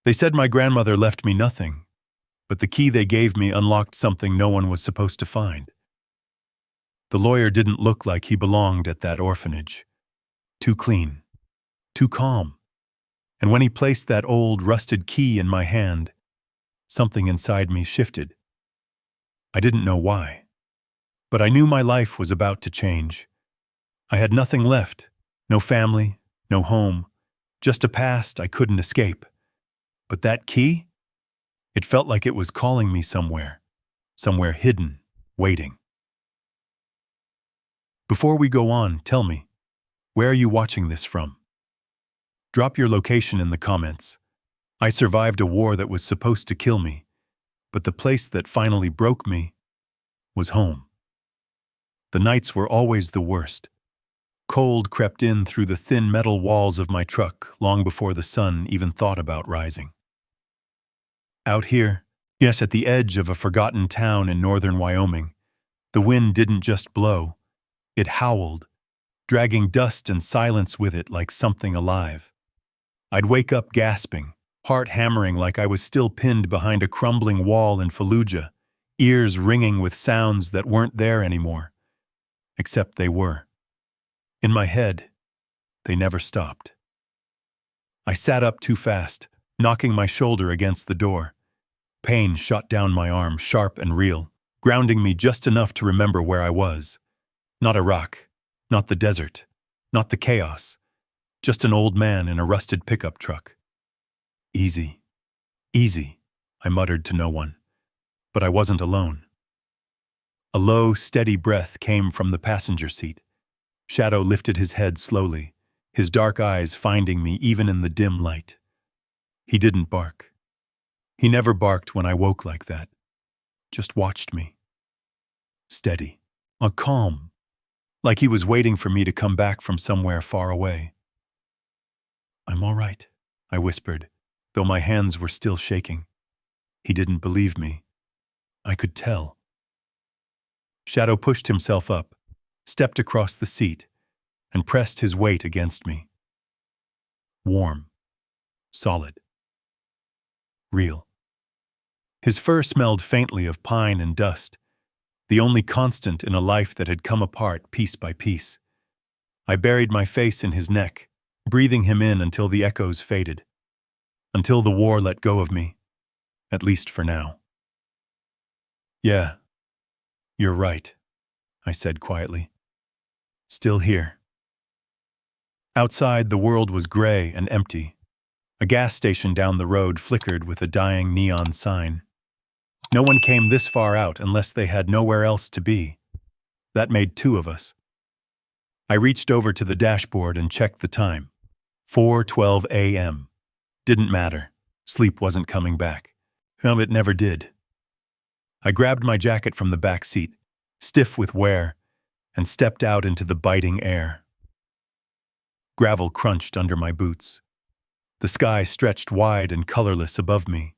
They said my grandmother left me nothing, but the key they gave me unlocked something no one was supposed to find. The lawyer didn't look like he belonged at that orphanage. Too clean, too calm. And when he placed that old, rusted key in my hand, something inside me shifted. I didn't know why, but I knew my life was about to change. I had nothing left, no family, no home, just a past I couldn't escape. But that key? It felt like it was calling me somewhere hidden, waiting. Before we go on, tell me, where are you watching this from? Drop your location in the comments. I survived a war that was supposed to kill me, but the place that finally broke me was home. The nights were always the worst. Cold crept in through the thin metal walls of my truck long before the sun even thought about rising. Out here, yes, at the edge of a forgotten town in northern Wyoming, the wind didn't just blow, it howled, dragging dust and silence with it like something alive. I'd wake up gasping, heart hammering like I was still pinned behind a crumbling wall in Fallujah, ears ringing with sounds that weren't there anymore. Except they were. In my head, they never stopped. I sat up too fast, knocking my shoulder against the door. Pain shot down my arm, sharp and real, grounding me just enough to remember where I was. Not Iraq, not the desert, not the chaos, just an old man in a rusted pickup truck. Easy, easy, I muttered to no one. But I wasn't alone. A low, steady breath came from the passenger seat. Shadow lifted his head slowly, his dark eyes finding me even in the dim light. He didn't bark. He never barked when I woke like that. Just watched me. Steady, calm, like he was waiting for me to come back from somewhere far away. "I'm all right," I whispered, though my hands were still shaking. He didn't believe me. I could tell. Shadow pushed himself up, stepped across the seat, and pressed his weight against me. Warm, solid, real. His fur smelled faintly of pine and dust, the only constant in a life that had come apart piece by piece. I buried my face in his neck, breathing him in until the echoes faded, until the war let go of me, at least for now. "Yeah, you're right," I said quietly. "Still here." Outside, the world was gray and empty. A gas station down the road flickered with a dying neon sign. No one came this far out unless they had nowhere else to be. That made two of us. I reached over to the dashboard and checked the time. 4:12 a.m. Didn't matter. Sleep wasn't coming back. It never did. I grabbed my jacket from the back seat, stiff with wear, and stepped out into the biting air. Gravel crunched under my boots. The sky stretched wide and colorless above me.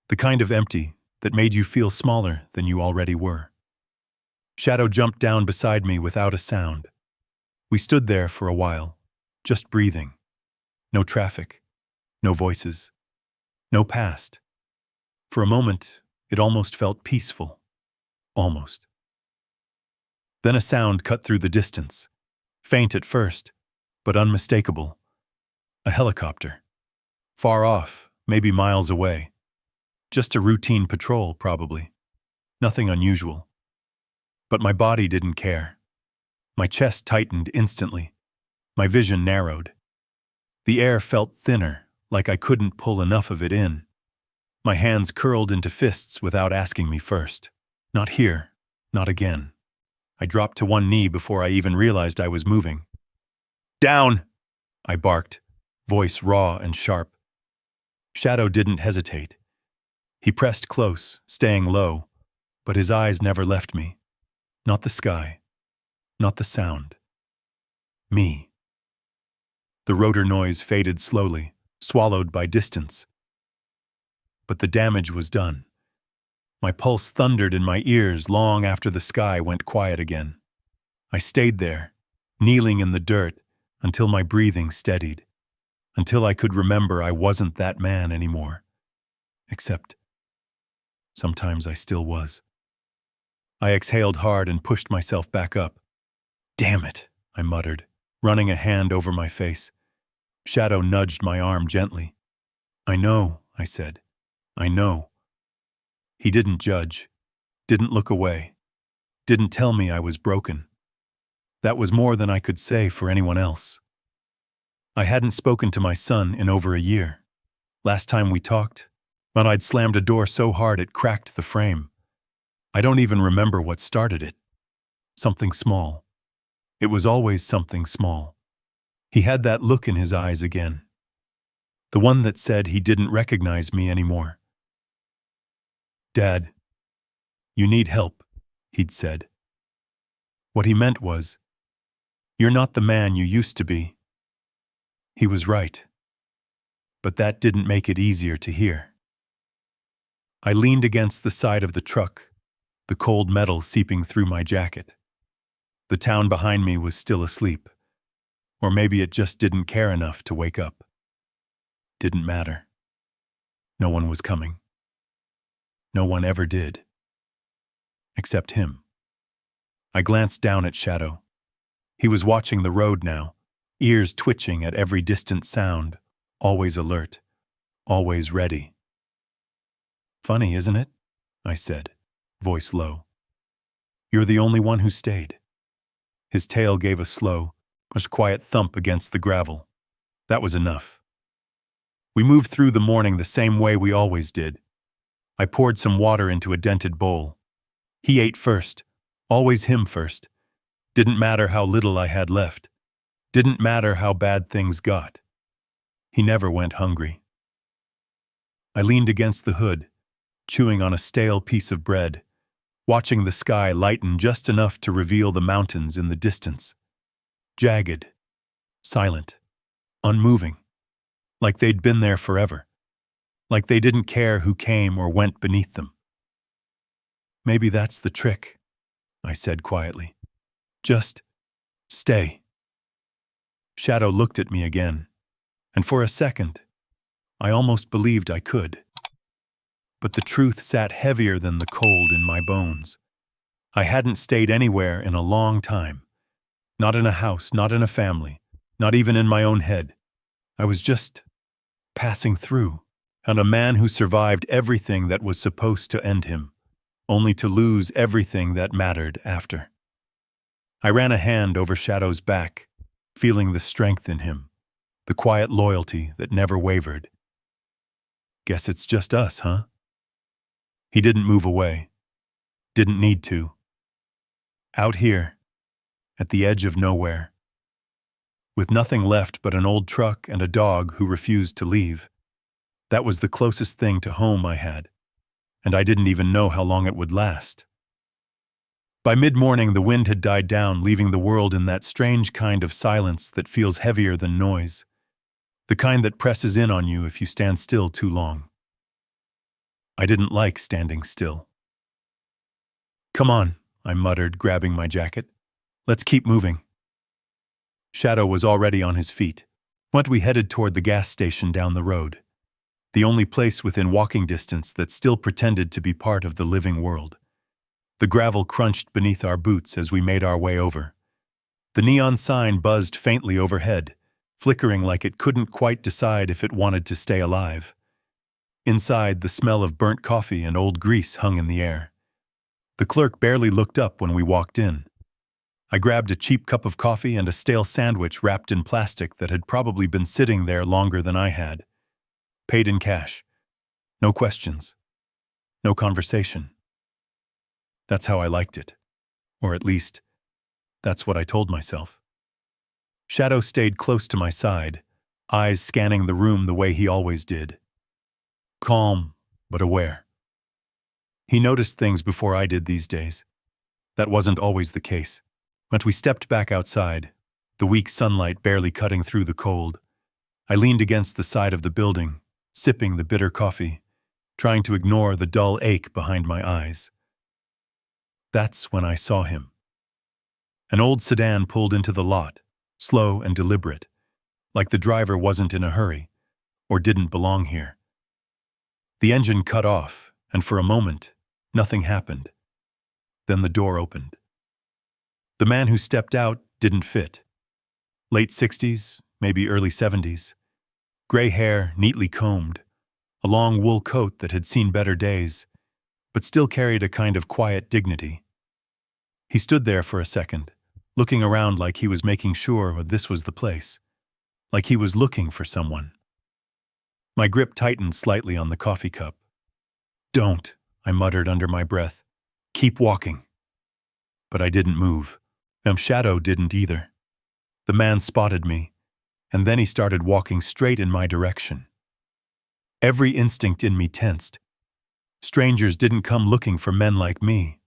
The kind of empty that made you feel smaller than you already were. Shadow jumped down beside me without a sound. We stood there for a while, just breathing. No traffic, no voices, no past. For a moment, it almost felt peaceful. Almost. Then a sound cut through the distance. Faint at first, but unmistakable. A helicopter. Far off, maybe miles away. Just a routine patrol, probably. Nothing unusual. But my body didn't care. My chest tightened instantly. My vision narrowed. The air felt thinner, like I couldn't pull enough of it in. My hands curled into fists without asking me first. Not here, not again. I dropped to one knee before I even realized I was moving. "Down!" I barked, voice raw and sharp. Shadow didn't hesitate. He pressed close, staying low, but his eyes never left me. Not the sky, not the sound. Me. The rotor noise faded slowly, swallowed by distance. But the damage was done. My pulse thundered in my ears long after the sky went quiet again. I stayed there, kneeling in the dirt, until my breathing steadied, until I could remember I wasn't that man anymore. Except, sometimes I still was. I exhaled hard and pushed myself back up. "Damn it," I muttered, running a hand over my face. Shadow nudged my arm gently. "I know," I said. "I know." He didn't judge, didn't look away, didn't tell me I was broken. That was more than I could say for anyone else. I hadn't spoken to my son in over a year. Last time we talked, when I'd slammed a door so hard it cracked the frame. I don't even remember what started it. Something small. It was always something small. He had that look in his eyes again. The one that said he didn't recognize me anymore. "Dad, you need help," he'd said. What he meant was, "You're not the man you used to be." He was right. But that didn't make it easier to hear. I leaned against the side of the truck, the cold metal seeping through my jacket. The town behind me was still asleep. Or maybe it just didn't care enough to wake up. Didn't matter. No one was coming. No one ever did. Except him. I glanced down at Shadow. He was watching the road now, ears twitching at every distant sound, always alert, always ready. "Funny, isn't it?" I said, voice low. "You're the only one who stayed." His tail gave a slow, much quiet thump against the gravel. That was enough. We moved through the morning the same way we always did. I poured some water into a dented bowl. He ate first, always him first. Didn't matter how little I had left. Didn't matter how bad things got. He never went hungry. I leaned against the hood, chewing on a stale piece of bread, watching the sky lighten just enough to reveal the mountains in the distance. Jagged, silent, unmoving, like they'd been there forever, like they didn't care who came or went beneath them. "Maybe that's the trick," I said quietly. "Just stay." Shadow looked at me again, and for a second, I almost believed I could. But the truth sat heavier than the cold in my bones. I hadn't stayed anywhere in a long time. Not in a house, not in a family, not even in my own head. I was just passing through, and a man who survived everything that was supposed to end him, only to lose everything that mattered after. I ran a hand over Shadow's back, feeling the strength in him, the quiet loyalty that never wavered. "Guess it's just us, huh?" He didn't move away. Didn't need to. Out here, at the edge of nowhere, with nothing left but an old truck and a dog who refused to leave. That was the closest thing to home I had, and I didn't even know how long it would last. By mid-morning, the wind had died down, leaving the world in that strange kind of silence that feels heavier than noise, the kind that presses in on you if you stand still too long. I didn't like standing still. "Come on," I muttered, grabbing my jacket. "Let's keep moving." Shadow was already on his feet. We headed toward the gas station down the road, the only place within walking distance that still pretended to be part of the living world. The gravel crunched beneath our boots as we made our way over. The neon sign buzzed faintly overhead, flickering like it couldn't quite decide if it wanted to stay alive. Inside, the smell of burnt coffee and old grease hung in the air. The clerk barely looked up when we walked in. I grabbed a cheap cup of coffee and a stale sandwich wrapped in plastic that had probably been sitting there longer than I had. Paid in cash. No questions. No conversation. That's how I liked it. Or at least, that's what I told myself. Shadow stayed close to my side, eyes scanning the room the way he always did. Calm, but aware. He noticed things before I did these days. That wasn't always the case. When we stepped back outside, the weak sunlight barely cutting through the cold, I leaned against the side of the building, sipping the bitter coffee, trying to ignore the dull ache behind my eyes. That's when I saw him. An old sedan pulled into the lot, slow and deliberate, like the driver wasn't in a hurry or didn't belong here. The engine cut off, and for a moment, nothing happened. Then the door opened. The man who stepped out didn't fit. Late 60s, maybe early 70s. Gray hair, neatly combed. A long wool coat that had seen better days, but still carried a kind of quiet dignity. He stood there for a second, looking around like he was making sure this was the place, like he was looking for someone. My grip tightened slightly on the coffee cup. "Don't," I muttered under my breath. "Keep walking." But I didn't move. Shadow didn't either. The man spotted me, and then he started walking straight in my direction. Every instinct in me tensed. Strangers didn't come looking for men like me.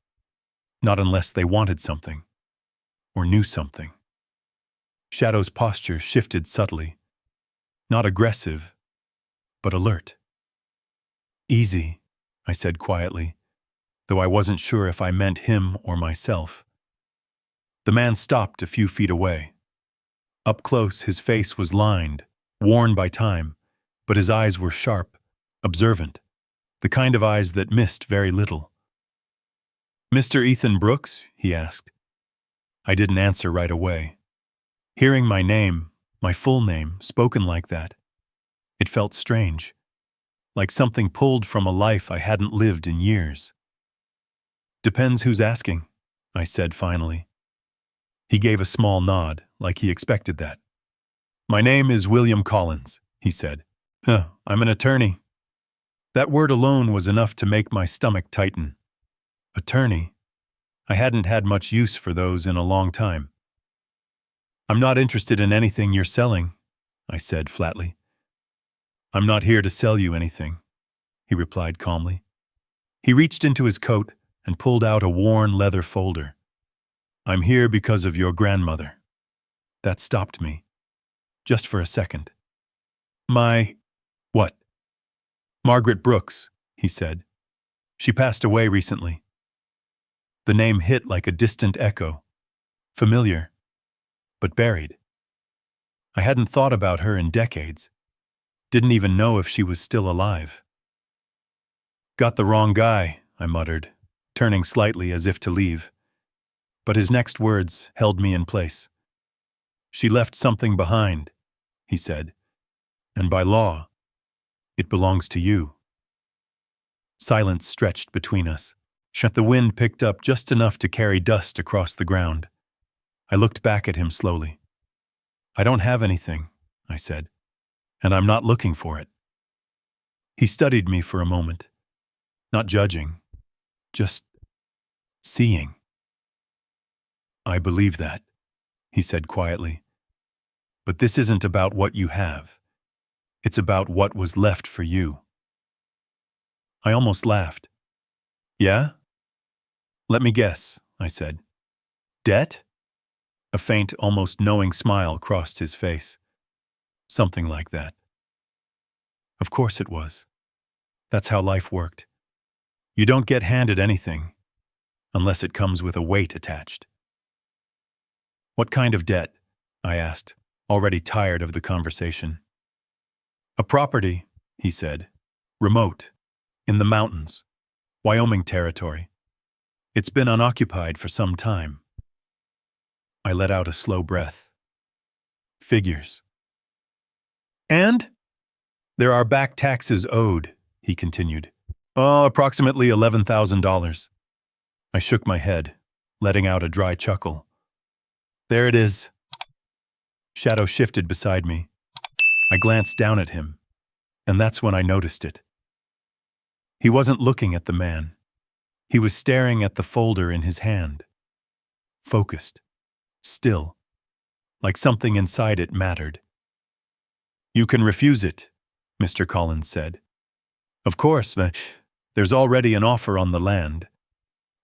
Not unless they wanted something, or knew something. Shadow's posture shifted subtly. Not aggressive, but alert. "Easy," I said quietly, though I wasn't sure if I meant him or myself. The man stopped a few feet away. Up close, his face was lined, worn by time, but his eyes were sharp, observant, the kind of eyes that missed very little. "Mr. Ethan Brooks?" he asked. I didn't answer right away. Hearing my name, my full name, spoken like that, it felt strange, like something pulled from a life I hadn't lived in years. "Depends who's asking," I said finally. He gave a small nod, like he expected that. "My name is William Collins," he said. I'm an attorney." That word alone was enough to make my stomach tighten. Attorney? I hadn't had much use for those in a long time. "I'm not interested in anything you're selling," I said flatly. "I'm not here to sell you anything," he replied calmly. He reached into his coat and pulled out a worn leather folder. "I'm here because of your grandmother." That stopped me. Just for a second. "My... what?" "Margaret Brooks," he said. "She passed away recently." The name hit like a distant echo. Familiar, but buried. I hadn't thought about her in decades. Didn't even know if she was still alive. "Got the wrong guy," I muttered, turning slightly as if to leave. But his next words held me in place. "She left something behind," he said. "And by law, it belongs to you." Silence stretched between us. The wind picked up just enough to carry dust across the ground. I looked back at him slowly. "I don't have anything," I said, "and I'm not looking for it." He studied me for a moment, not judging, just seeing. "I believe that," he said quietly. "But this isn't about what you have. It's about what was left for you." I almost laughed. "Yeah?" "Let me guess," I said. "Debt?" A faint, almost knowing smile crossed his face. "Something like that." Of course it was. That's how life worked. You don't get handed anything, unless it comes with a weight attached. "What kind of debt?" I asked, already tired of the conversation. "A property," he said. "Remote. In the mountains. Wyoming territory. It's been unoccupied for some time." I let out a slow breath. "Figures." "And?" "There are back taxes owed," he continued. Approximately $11,000. I shook my head, letting out a dry chuckle. "There it is." Shadow shifted beside me. I glanced down at him, and that's when I noticed it. He wasn't looking at the man. He was staring at the folder in his hand. Focused. Still. Like something inside it mattered. "You can refuse it," Mr. Collins said. "Of course, there's already an offer on the land.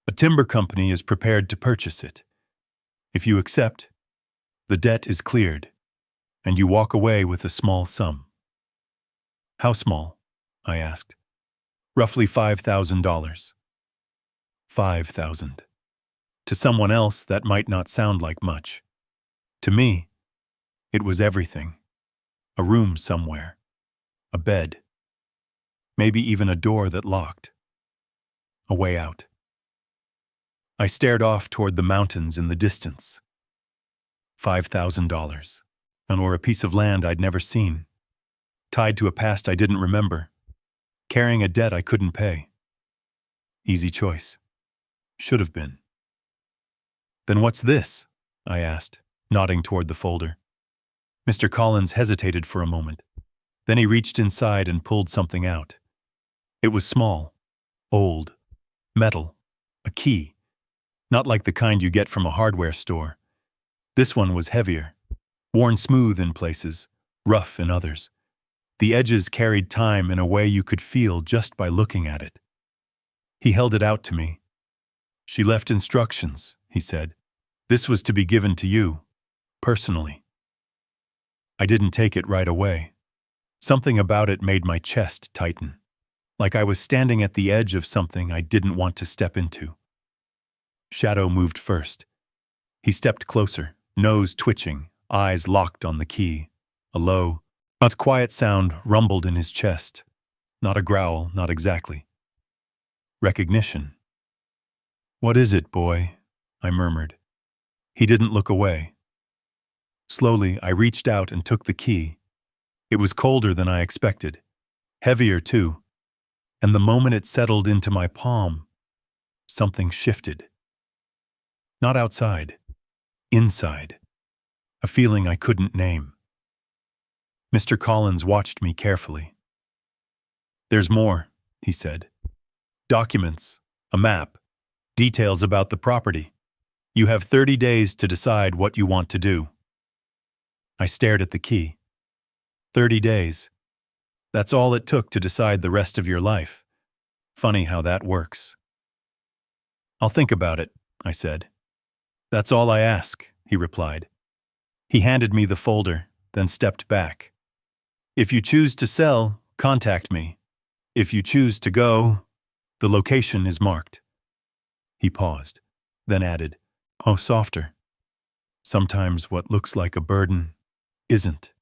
A timber company is prepared to purchase it. If you accept, the debt is cleared, and you walk away with a small sum." "How small?" I asked. "Roughly $5,000. $5,000. To someone else, that might not sound like much. To me, it was everything. A room somewhere. A bed. Maybe even a door that locked. A way out. I stared off toward the mountains in the distance. $5,000. Or a piece of land I'd never seen. Tied to a past I didn't remember. Carrying a debt I couldn't pay. Easy choice. Should have been. Then what's this? I asked, nodding toward the folder. Mr. Collins hesitated for a moment. Then he reached inside and pulled something out. It was small, old, metal, a key. Not like the kind you get from a hardware store. This one was heavier, worn smooth in places, rough in others. The edges carried time in a way you could feel just by looking at it. He held it out to me. She left instructions, he said. This was to be given to you, personally. I didn't take it right away. Something about it made my chest tighten, like I was standing at the edge of something I didn't want to step into. Shadow moved first. He stepped closer, nose twitching, eyes locked on the key. A low, not quiet sound rumbled in his chest. Not a growl, not exactly. Recognition. "What is it, boy?" I murmured. He didn't look away. Slowly, I reached out and took the key. It was colder than I expected. Heavier, too. And the moment it settled into my palm, something shifted. Not outside. Inside. A feeling I couldn't name. Mr. Collins watched me carefully. "There's more," he said. "Documents, a map, details about the property. You have 30 days to decide what you want to do." I stared at the key. 30 days. That's all it took to decide the rest of your life. Funny how that works. "I'll think about it," I said. "That's all I ask," he replied. He handed me the folder, then stepped back. "If you choose to sell, contact me. If you choose to go, the location is marked." He paused, then added, "Oh, softer. Sometimes what looks like a burden isn't."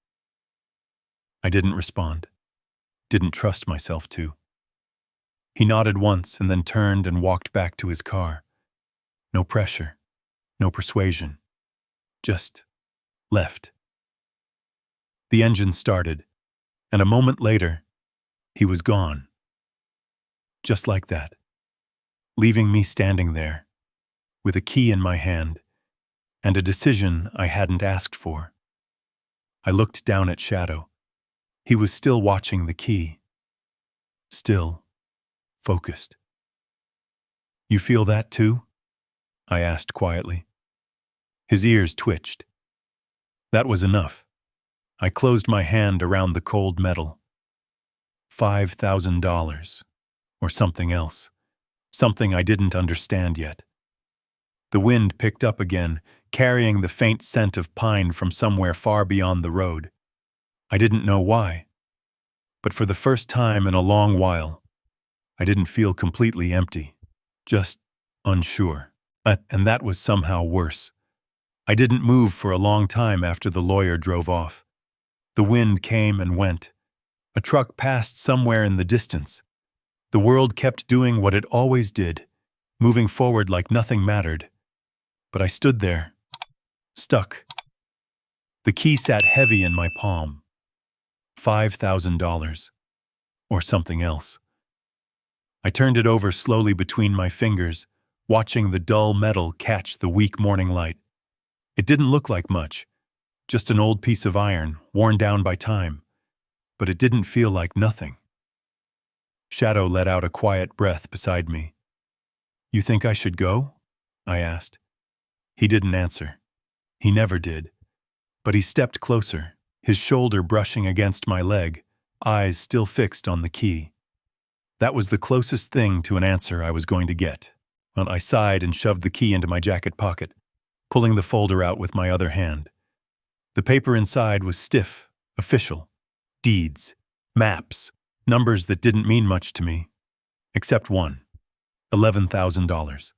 I didn't respond. Didn't trust myself to. He nodded once and then turned and walked back to his car. No pressure, no persuasion. Just left. The engine started, and a moment later, he was gone. Just like that. Leaving me standing there, with a key in my hand, and a decision I hadn't asked for. I looked down at Shadow. He was still watching the key. Still focused. "You feel that too?" I asked quietly. His ears twitched. That was enough. I closed my hand around the cold metal. $5,000. Or something else. Something I didn't understand yet. The wind picked up again, carrying the faint scent of pine from somewhere far beyond the road. I didn't know why. But for the first time in a long while, I didn't feel completely empty. Just unsure. And that was somehow worse. I didn't move for a long time after the lawyer drove off. The wind came and went. A truck passed somewhere in the distance. The world kept doing what it always did, moving forward like nothing mattered. But I stood there, stuck. The key sat heavy in my palm. $5,000. Or something else. I turned it over slowly between my fingers, watching the dull metal catch the weak morning light. It didn't look like much, just an old piece of iron, worn down by time. But it didn't feel like nothing. Shadow let out a quiet breath beside me. "You think I should go?" I asked. He didn't answer. He never did. But he stepped closer, his shoulder brushing against my leg, eyes still fixed on the key. That was the closest thing to an answer I was going to get. When I sighed and shoved the key into my jacket pocket, pulling the folder out with my other hand. The paper inside was stiff, official. Deeds, maps, numbers that didn't mean much to me. Except one. $11,000.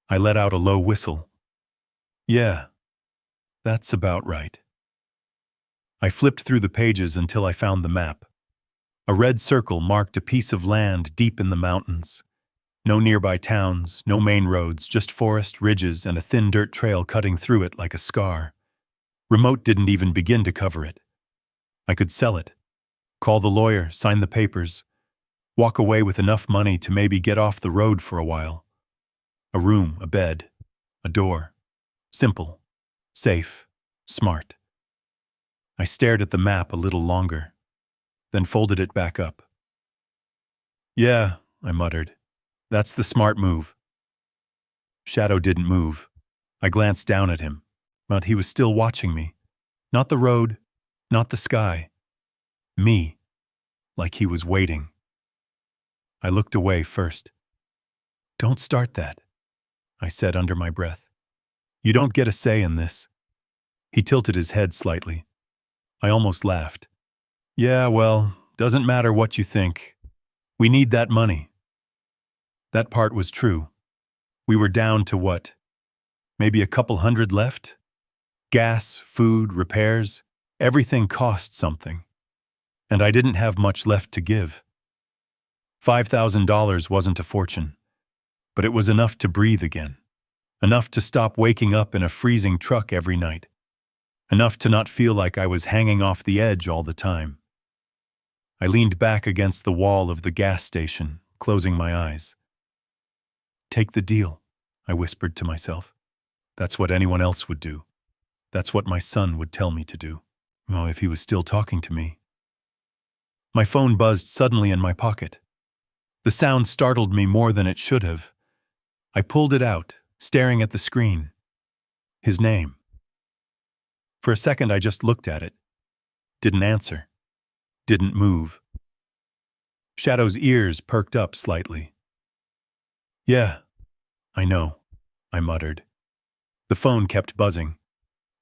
I let out a low whistle. "Yeah, that's about right." I flipped through the pages until I found the map. A red circle marked a piece of land deep in the mountains. No nearby towns, no main roads, just forest, ridges, and a thin dirt trail cutting through it like a scar. Remote didn't even begin to cover it. I could sell it, call the lawyer, sign the papers, walk away with enough money to maybe get off the road for a while. A room, a bed, a door. Simple, safe, smart. I stared at the map a little longer, then folded it back up. "Yeah," I muttered. "That's the smart move." Shadow didn't move. I glanced down at him, but he was still watching me. Not the road, not the sky. Me, like he was waiting. I looked away first. "Don't start that," I said under my breath. "You don't get a say in this." He tilted his head slightly. I almost laughed. "Yeah, well, doesn't matter what you think. We need that money." That part was true. We were down to what? Maybe a couple hundred left? Gas, food, repairs, everything cost something. And I didn't have much left to give. $5,000 wasn't a fortune, but it was enough to breathe again. Enough to stop waking up in a freezing truck every night. Enough to not feel like I was hanging off the edge all the time. I leaned back against the wall of the gas station, closing my eyes. "Take the deal," I whispered to myself. That's what anyone else would do. That's what my son would tell me to do. Oh, if he was still talking to me. My phone buzzed suddenly in my pocket. The sound startled me more than it should have. I pulled it out, staring at the screen. His name. For a second, I just looked at it. Didn't answer. Didn't move. Shadow's ears perked up slightly. "Yeah, I know," I muttered. The phone kept buzzing.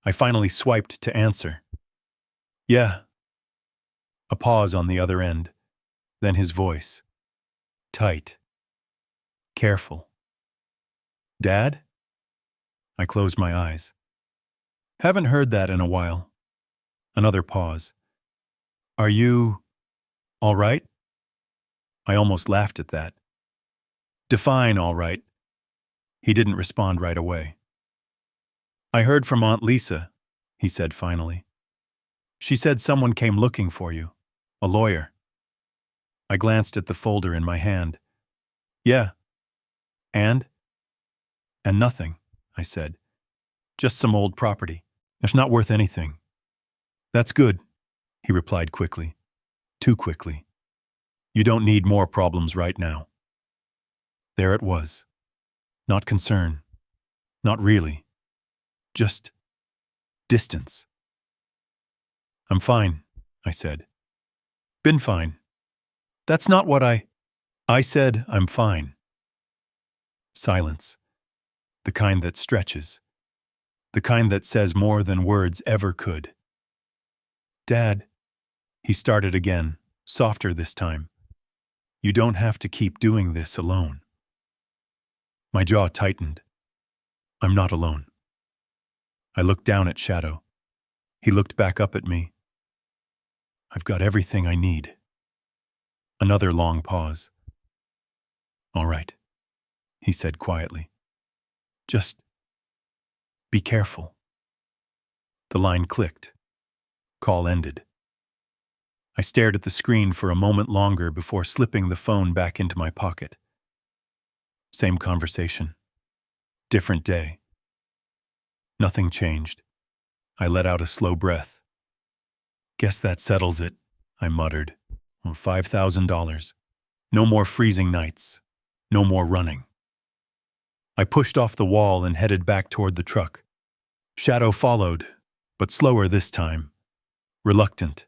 I finally swiped to answer. "Yeah." A pause on the other end. Then his voice. Tight. Careful. "Dad?" I closed my eyes. "Haven't heard that in a while." Another pause. "Are you all right?" I almost laughed at that. "Define all right." He didn't respond right away. "I heard from Aunt Lisa," he said finally. "She said someone came looking for you. A lawyer." I glanced at the folder in my hand. "Yeah. And?" "And nothing," I said. "Just some old property. It's not worth anything." "That's good," he replied quickly. Too quickly. "You don't need more problems right now." There it was. Not concern. Not really. Just distance. "I'm fine," I said. "Been fine." "That's not what I said I'm fine." Silence. The kind that stretches. The kind that says more than words ever could. "Dad," he started again, softer this time. "You don't have to keep doing this alone." My jaw tightened. I'm not alone. I looked down at Shadow. He looked back up at me. "I've got everything I need." Another long pause. "All right," he said quietly. "Just be careful." The line clicked. Call ended. I stared at the screen for a moment longer before slipping the phone back into my pocket. Same conversation. Different day. Nothing changed. I let out a slow breath. "Guess that settles it," I muttered. $5,000. No more freezing nights. No more running. I pushed off the wall and headed back toward the truck. Shadow followed, but slower this time. Reluctant.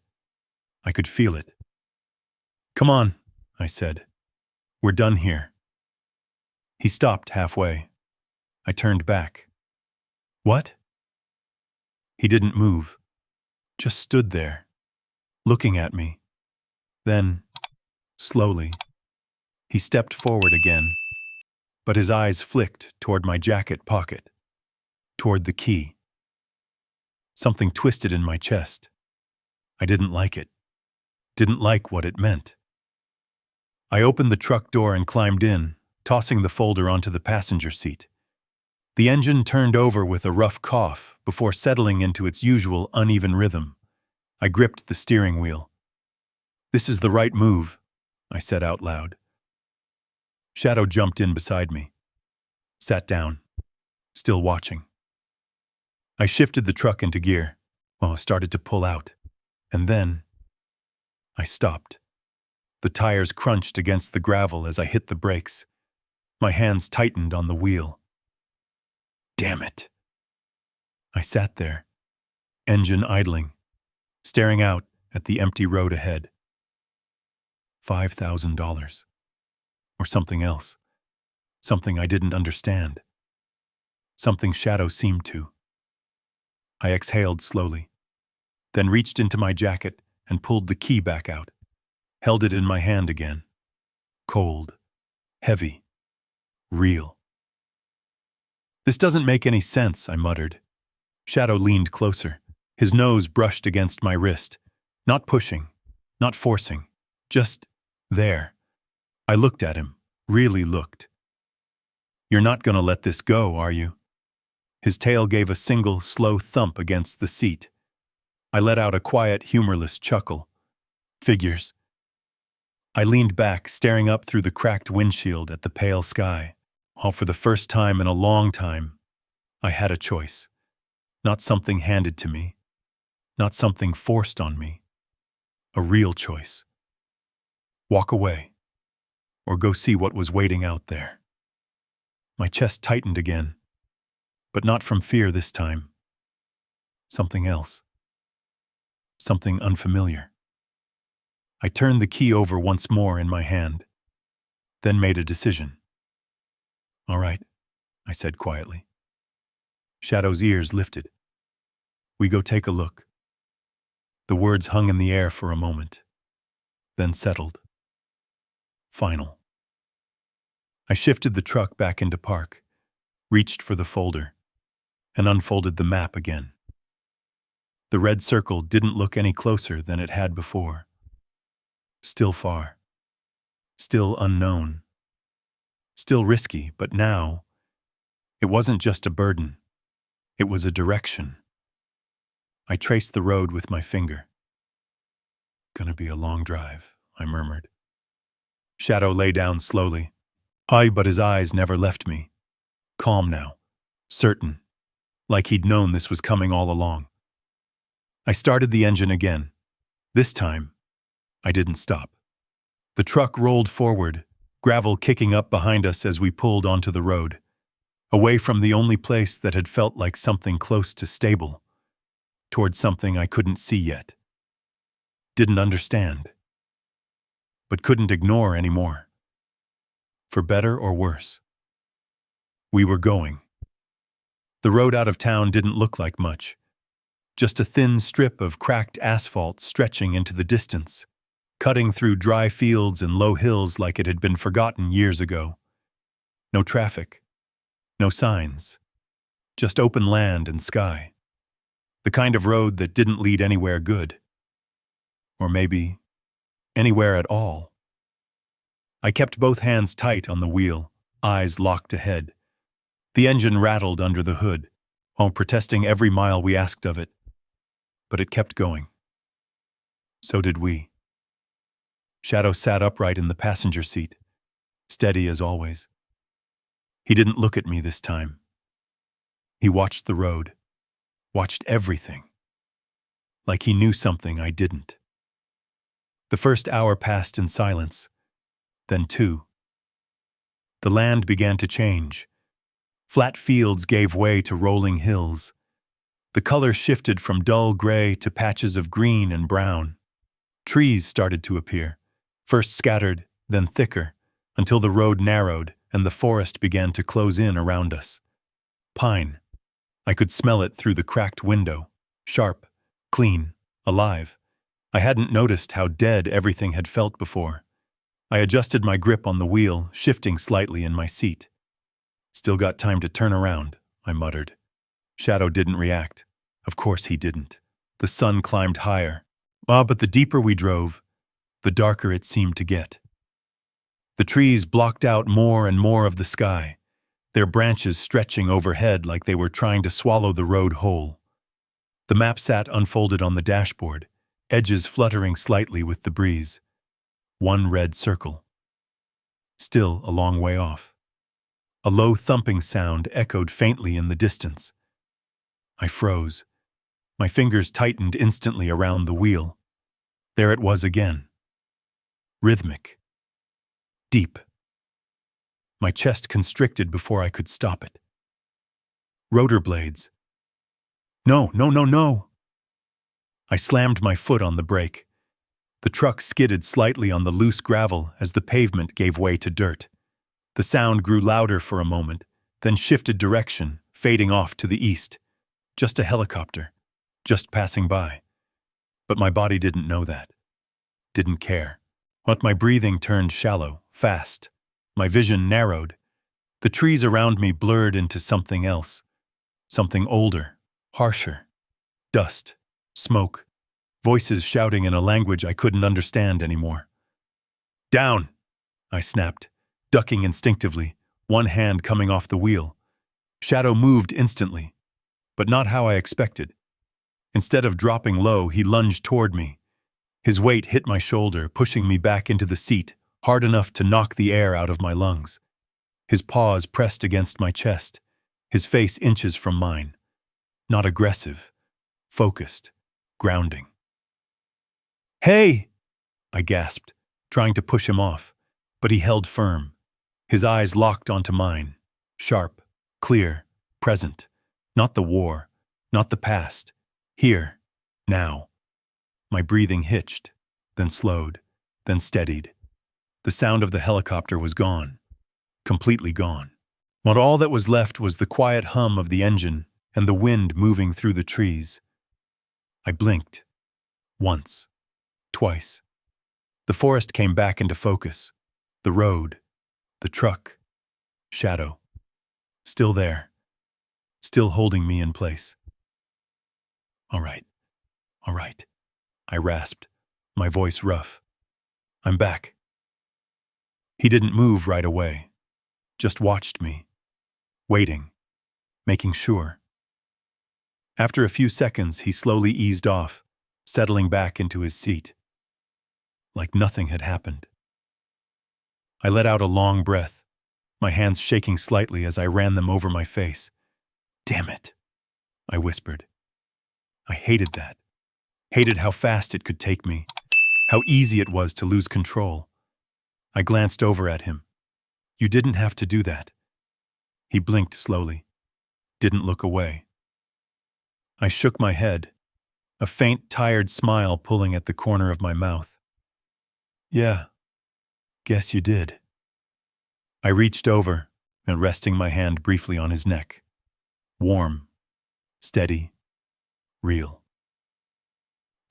I could feel it. "Come on," I said. "We're done here." He stopped halfway. I turned back. "What?" He didn't move. Just stood there, looking at me. Then, slowly, he stepped forward again, but his eyes flicked toward my jacket pocket, toward the key. Something twisted in my chest. I didn't like it. Didn't like what it meant. I opened the truck door and climbed in, tossing the folder onto the passenger seat. The engine turned over with a rough cough before settling into its usual uneven rhythm. I gripped the steering wheel. "This is the right move," I said out loud. Shadow jumped in beside me. Sat down, still watching. I shifted the truck into gear. Started to pull out. And then I stopped. The tires crunched against the gravel as I hit the brakes. My hands tightened on the wheel. Damn it. I sat there, engine idling, staring out at the empty road ahead. $5,000. Or something else. Something I didn't understand. Something Shadow seemed to. I exhaled slowly, then reached into my jacket and pulled the key back out. Held it in my hand again. Cold, heavy, real. "This doesn't make any sense," I muttered. Shadow leaned closer. His nose brushed against my wrist. Not pushing, not forcing, just there. I looked at him, really looked. "You're not gonna let this go, are you?" His tail gave a single, slow thump against the seat. I let out a quiet, humorless chuckle. "Figures." I leaned back, staring up through the cracked windshield at the pale sky. For the first time in a long time, I had a choice. Not something handed to me. Not something forced on me. A real choice. Walk away. Or go see what was waiting out there. My chest tightened again. But not from fear this time. Something else. Something unfamiliar. I turned the key over once more in my hand, then made a decision. "All right," I said quietly. Shadow's ears lifted. "We go take a look." The words hung in the air for a moment, then settled. Final. I shifted the truck back into park, reached for the folder, and unfolded the map again. The red circle didn't look any closer than it had before. Still far. Still unknown. Still risky, but now, it wasn't just a burden. It was a direction. I traced the road with my finger. "Gonna be a long drive," I murmured. Shadow lay down slowly. But his eyes never left me. Calm now. Certain. Like he'd known this was coming all along. I started the engine again. This time, I didn't stop. The truck rolled forward, gravel kicking up behind us as we pulled onto the road, away from the only place that had felt like something close to stable, towards something I couldn't see yet. Didn't understand, but couldn't ignore anymore. For better or worse. We were going. The road out of town didn't look like much. Just a thin strip of cracked asphalt stretching into the distance, cutting through dry fields and low hills like it had been forgotten years ago. No traffic. No signs. Just open land and sky. The kind of road that didn't lead anywhere good. Or maybe anywhere at all. I kept both hands tight on the wheel, eyes locked ahead. The engine rattled under the hood, protesting every mile we asked of it. But it kept going. So did we. Shadow sat upright in the passenger seat, steady as always. He didn't look at me this time. He watched the road, watched everything, like he knew something I didn't. The first hour passed in silence, then 2. The land began to change. Flat fields gave way to rolling hills. The color shifted from dull gray to patches of green and brown. Trees started to appear, first scattered, then thicker, until the road narrowed and the forest began to close in around us. Pine. I could smell it through the cracked window, sharp, clean, alive. I hadn't noticed how dead everything had felt before. I adjusted my grip on the wheel, shifting slightly in my seat. "Still got time to turn around," I muttered. Shadow didn't react. Of course he didn't. The sun climbed higher, But the deeper we drove, the darker it seemed to get. The trees blocked out more and more of the sky, their branches stretching overhead like they were trying to swallow the road whole. The map sat unfolded on the dashboard, edges fluttering slightly with the breeze. One red circle. Still a long way off. A low thumping sound echoed faintly in the distance. I froze. My fingers tightened instantly around the wheel. There it was again. Rhythmic. Deep. My chest constricted before I could stop it. Rotor blades. No, no, no, no! I slammed my foot on the brake. The truck skidded slightly on the loose gravel as the pavement gave way to dirt. The sound grew louder for a moment, then shifted direction, fading off to the east. Just a helicopter, just passing by. But my body didn't know that. Didn't care. But my breathing turned shallow, fast. My vision narrowed. The trees around me blurred into something else. Something older, harsher. Dust, smoke, voices shouting in a language I couldn't understand anymore. Down! I snapped, ducking instinctively, one hand coming off the wheel. Shadow moved instantly, but not how I expected. Instead of dropping low, he lunged toward me. His weight hit my shoulder, pushing me back into the seat, hard enough to knock the air out of my lungs. His paws pressed against my chest, his face inches from mine. Not aggressive, focused, grounding. Hey! I gasped, trying to push him off, but he held firm. His eyes locked onto mine, sharp, clear, present. Not the war, not the past. Here, now. My breathing hitched, then slowed, then steadied. The sound of the helicopter was gone, completely gone. But all that was left was the quiet hum of the engine and the wind moving through the trees. I blinked. Once. Twice. The forest came back into focus. The road. The truck. Shadow. Still there. Still holding me in place. All right. All right. I rasped, my voice rough. I'm back. He didn't move right away. Just watched me. Waiting. Making sure. After a few seconds, he slowly eased off, settling back into his seat. Like nothing had happened. I let out a long breath, my hands shaking slightly as I ran them over my face. Damn it, I whispered. I hated that. Hated how fast it could take me, how easy it was to lose control. I glanced over at him. You didn't have to do that. He blinked slowly, didn't look away. I shook my head, a faint, tired smile pulling at the corner of my mouth. Yeah, guess you did. I reached over and resting my hand briefly on his neck. Warm, steady, real.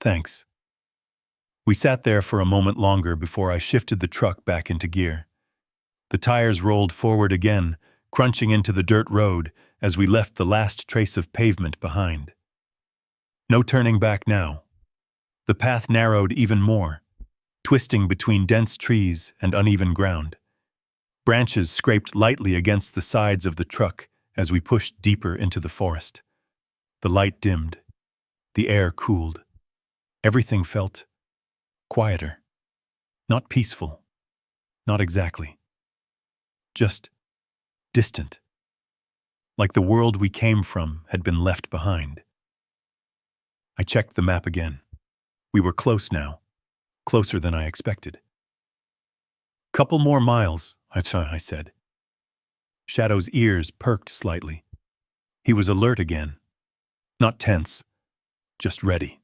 Thanks. We sat there for a moment longer before I shifted the truck back into gear. The tires rolled forward again, crunching into the dirt road as we left the last trace of pavement behind. No turning back now. The path narrowed even more, twisting between dense trees and uneven ground. Branches scraped lightly against the sides of the truck as we pushed deeper into the forest. The light dimmed. The air cooled. Everything felt quieter. Not peaceful. Not exactly. Just distant. Like the world we came from had been left behind. I checked the map again. We were close now. Closer than I expected. Couple more miles, I said. Shadow's ears perked slightly. He was alert again. Not tense. Just ready.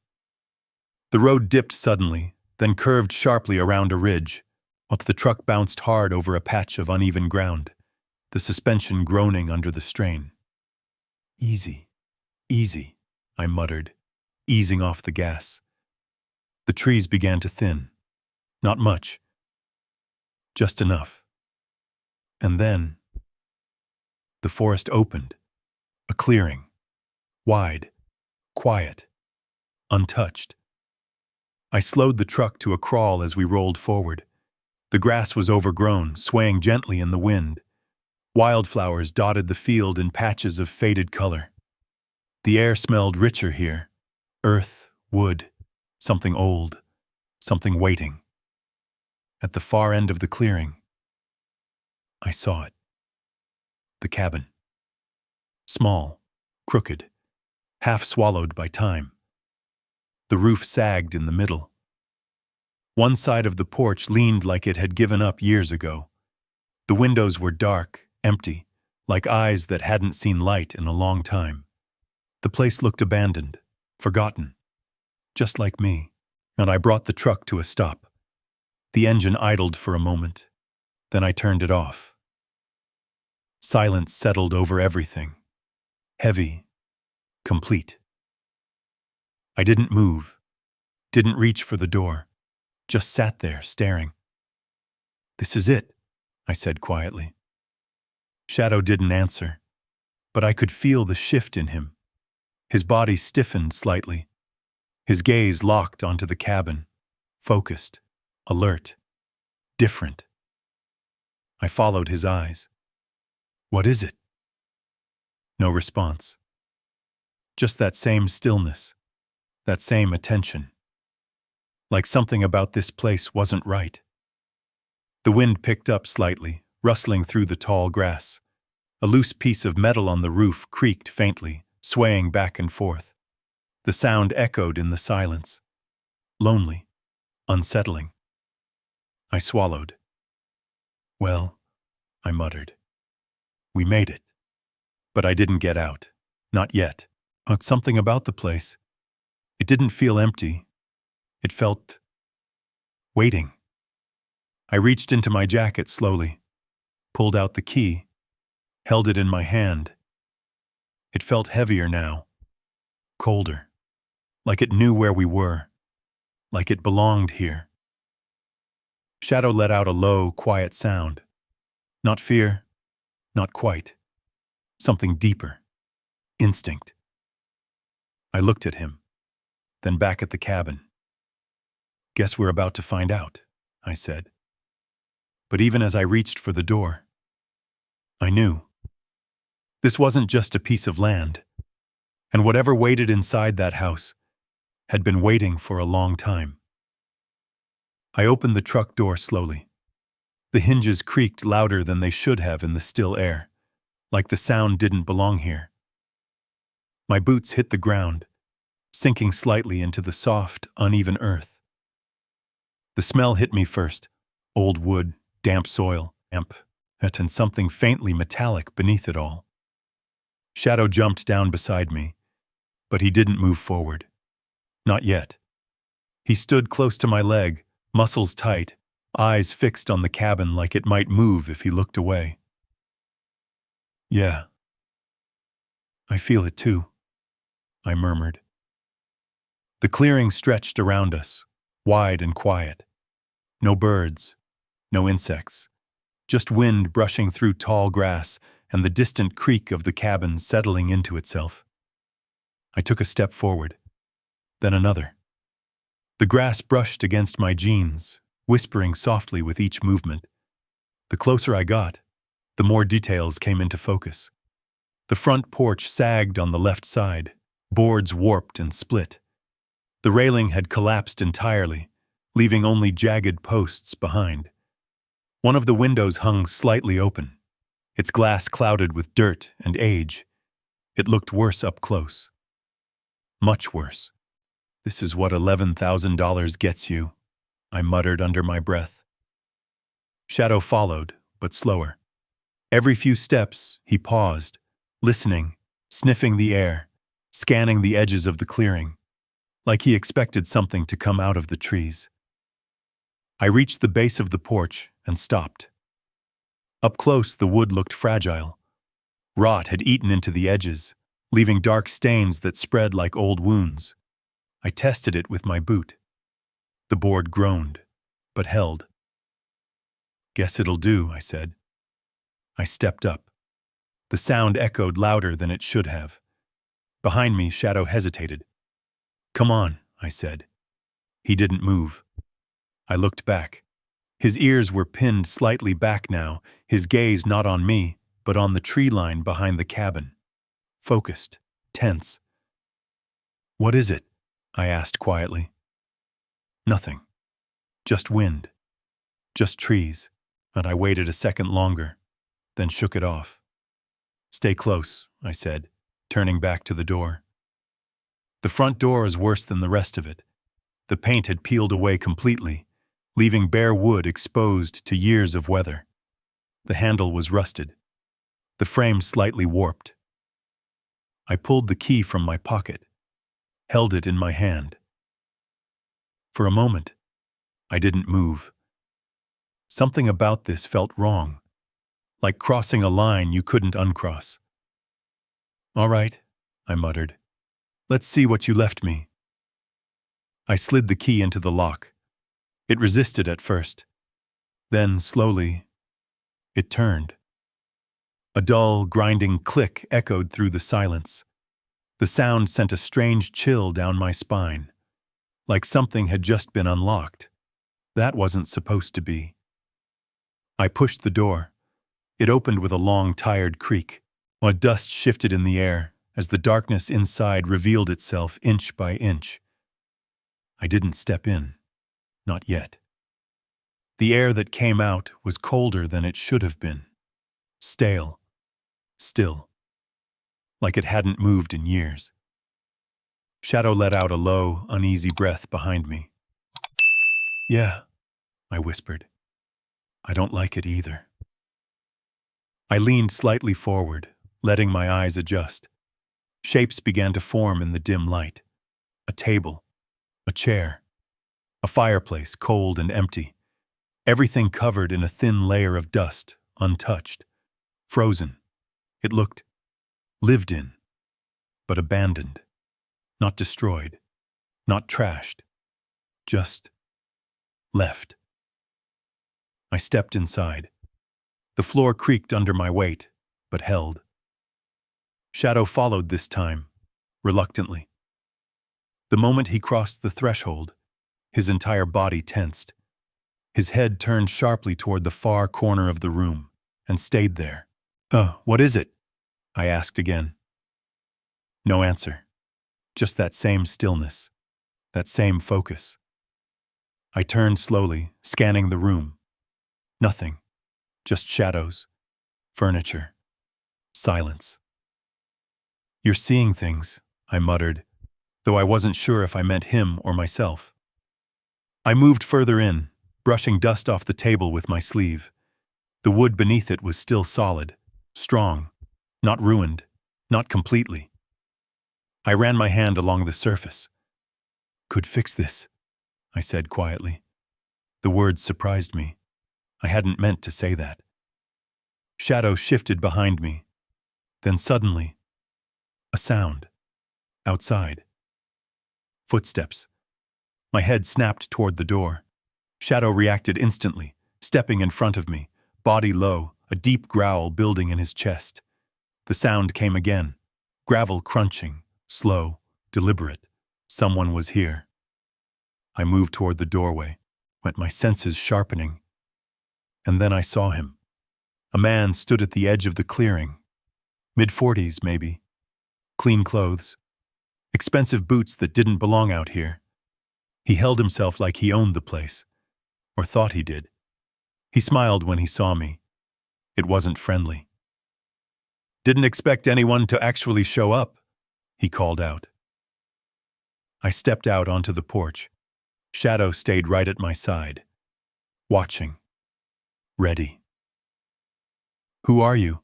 The road dipped suddenly, then curved sharply around a ridge, while the truck bounced hard over a patch of uneven ground, the suspension groaning under the strain. Easy, easy, I muttered, easing off the gas. The trees began to thin. Not much. Just enough. And then the forest opened. A clearing. Wide. Quiet. Untouched. I slowed the truck to a crawl as we rolled forward. The grass was overgrown, swaying gently in the wind. Wildflowers dotted the field in patches of faded color. The air smelled richer here. Earth, wood, something old, something waiting. At the far end of the clearing, I saw it. The cabin. Small, crooked, half swallowed by time. The roof sagged in the middle. One side of the porch leaned like it had given up years ago. The windows were dark, empty, like eyes that hadn't seen light in a long time. The place looked abandoned, forgotten, just like me, and I brought the truck to a stop. The engine idled for a moment, then I turned it off. Silence settled over everything, heavy, complete. I didn't move, didn't reach for the door, just sat there staring. "This is it," I said quietly. Shadow didn't answer, but I could feel the shift in him. His body stiffened slightly. His gaze locked onto the cabin, focused, alert, different. I followed his eyes. "What is it?" No response. Just that same stillness, that same attention. Like something about this place wasn't right. The wind picked up slightly, rustling through the tall grass. A loose piece of metal on the roof creaked faintly, swaying back and forth. The sound echoed in the silence. Lonely, unsettling. I swallowed. "Well," I muttered. "We made it." But I didn't get out. Not yet. Something about the place. It didn't feel empty. It felt waiting. I reached into my jacket slowly, pulled out the key, held it in my hand. It felt heavier now, colder, like it knew where we were, like it belonged here. Shadow let out a low, quiet sound. Not fear, not quite. Something deeper. Instinct. I looked at him, then back at the cabin. "Guess we're about to find out," I said. But even as I reached for the door, I knew. This wasn't just a piece of land, and whatever waited inside that house had been waiting for a long time. I opened the truck door slowly. The hinges creaked louder than they should have in the still air, like the sound didn't belong here. My boots hit the ground, sinking slightly into the soft, uneven earth. The smell hit me first, old wood, damp soil, and something faintly metallic beneath it all. Shadow jumped down beside me, but he didn't move forward. Not yet. He stood close to my leg, muscles tight, eyes fixed on the cabin like it might move if he looked away. "Yeah, I feel it too," I murmured. The clearing stretched around us, wide and quiet. No birds, no insects, just wind brushing through tall grass and the distant creak of the cabin settling into itself. I took a step forward, then another. The grass brushed against my jeans, whispering softly with each movement. The closer I got, the more details came into focus. The front porch sagged on the left side, boards warped and split. The railing had collapsed entirely, leaving only jagged posts behind. One of the windows hung slightly open, its glass clouded with dirt and age. It looked worse up close. Much worse. "This is what $11,000 gets you," I muttered under my breath. Shadow followed, but slower. Every few steps, he paused, listening, sniffing the air, scanning the edges of the clearing, like he expected something to come out of the trees. I reached the base of the porch and stopped. Up close, the wood looked fragile. Rot had eaten into the edges, leaving dark stains that spread like old wounds. I tested it with my boot. The board groaned, but held. "Guess it'll do," I said. I stepped up. The sound echoed louder than it should have. Behind me, Shadow hesitated. "Come on," I said. He didn't move. I looked back. His ears were pinned slightly back now, his gaze not on me, but on the tree line behind the cabin. Focused, tense. "What is it?" I asked quietly. "Nothing. Just wind. Just trees." And I waited a second longer, then shook it off. "Stay close," I said, turning back to the door. The front door is worse than the rest of it. The paint had peeled away completely, leaving bare wood exposed to years of weather. The handle was rusted, the frame slightly warped. I pulled the key from my pocket, held it in my hand. For a moment, I didn't move. Something about this felt wrong, like crossing a line you couldn't uncross. "All right," I muttered. "Let's see what you left me." I slid the key into the lock. It resisted at first. Then, slowly, it turned. A dull, grinding click echoed through the silence. The sound sent a strange chill down my spine, like something had just been unlocked. That wasn't supposed to be. I pushed the door. It opened with a long, tired creak. A dust shifted in the air as the darkness inside revealed itself inch by inch. I didn't step in. Not yet. The air that came out was colder than it should have been. Stale. Still. Like it hadn't moved in years. Shadow let out a low, uneasy breath behind me. "Yeah," I whispered. "I don't like it either." I leaned slightly forward, letting my eyes adjust. Shapes began to form in the dim light. A table. A chair. A fireplace, cold and empty. Everything covered in a thin layer of dust, untouched. Frozen. It looked lived in, but abandoned. Not destroyed. Not trashed. Just left. I stepped inside. The floor creaked under my weight, but held. Shadow followed this time, reluctantly. The moment he crossed the threshold, his entire body tensed. His head turned sharply toward the far corner of the room and stayed there. What is it?" I asked again. No answer. Just that same stillness, that same focus. I turned slowly, scanning the room. Nothing. Just shadows, furniture, silence. "You're seeing things," I muttered, though I wasn't sure if I meant him or myself. I moved further in, brushing dust off the table with my sleeve. The wood beneath it was still solid, strong, not ruined, not completely. I ran my hand along the surface. "Could fix this," I said quietly. The words surprised me. I hadn't meant to say that. Shadow shifted behind me. Then suddenly, a sound. Outside. Footsteps. My head snapped toward the door. Shadow reacted instantly, stepping in front of me, body low, a deep growl building in his chest. The sound came again. Gravel crunching, slow, deliberate. Someone was here. I moved toward the doorway, went my senses sharpening. And then I saw him. A man stood at the edge of the clearing. Mid-40s, maybe. Clean clothes. Expensive boots that didn't belong out here. He held himself like he owned the place. Or thought he did. He smiled when he saw me. It wasn't friendly. "Didn't expect anyone to actually show up," he called out. I stepped out onto the porch. Shadow stayed right at my side. Watching. Ready. "Who are you?"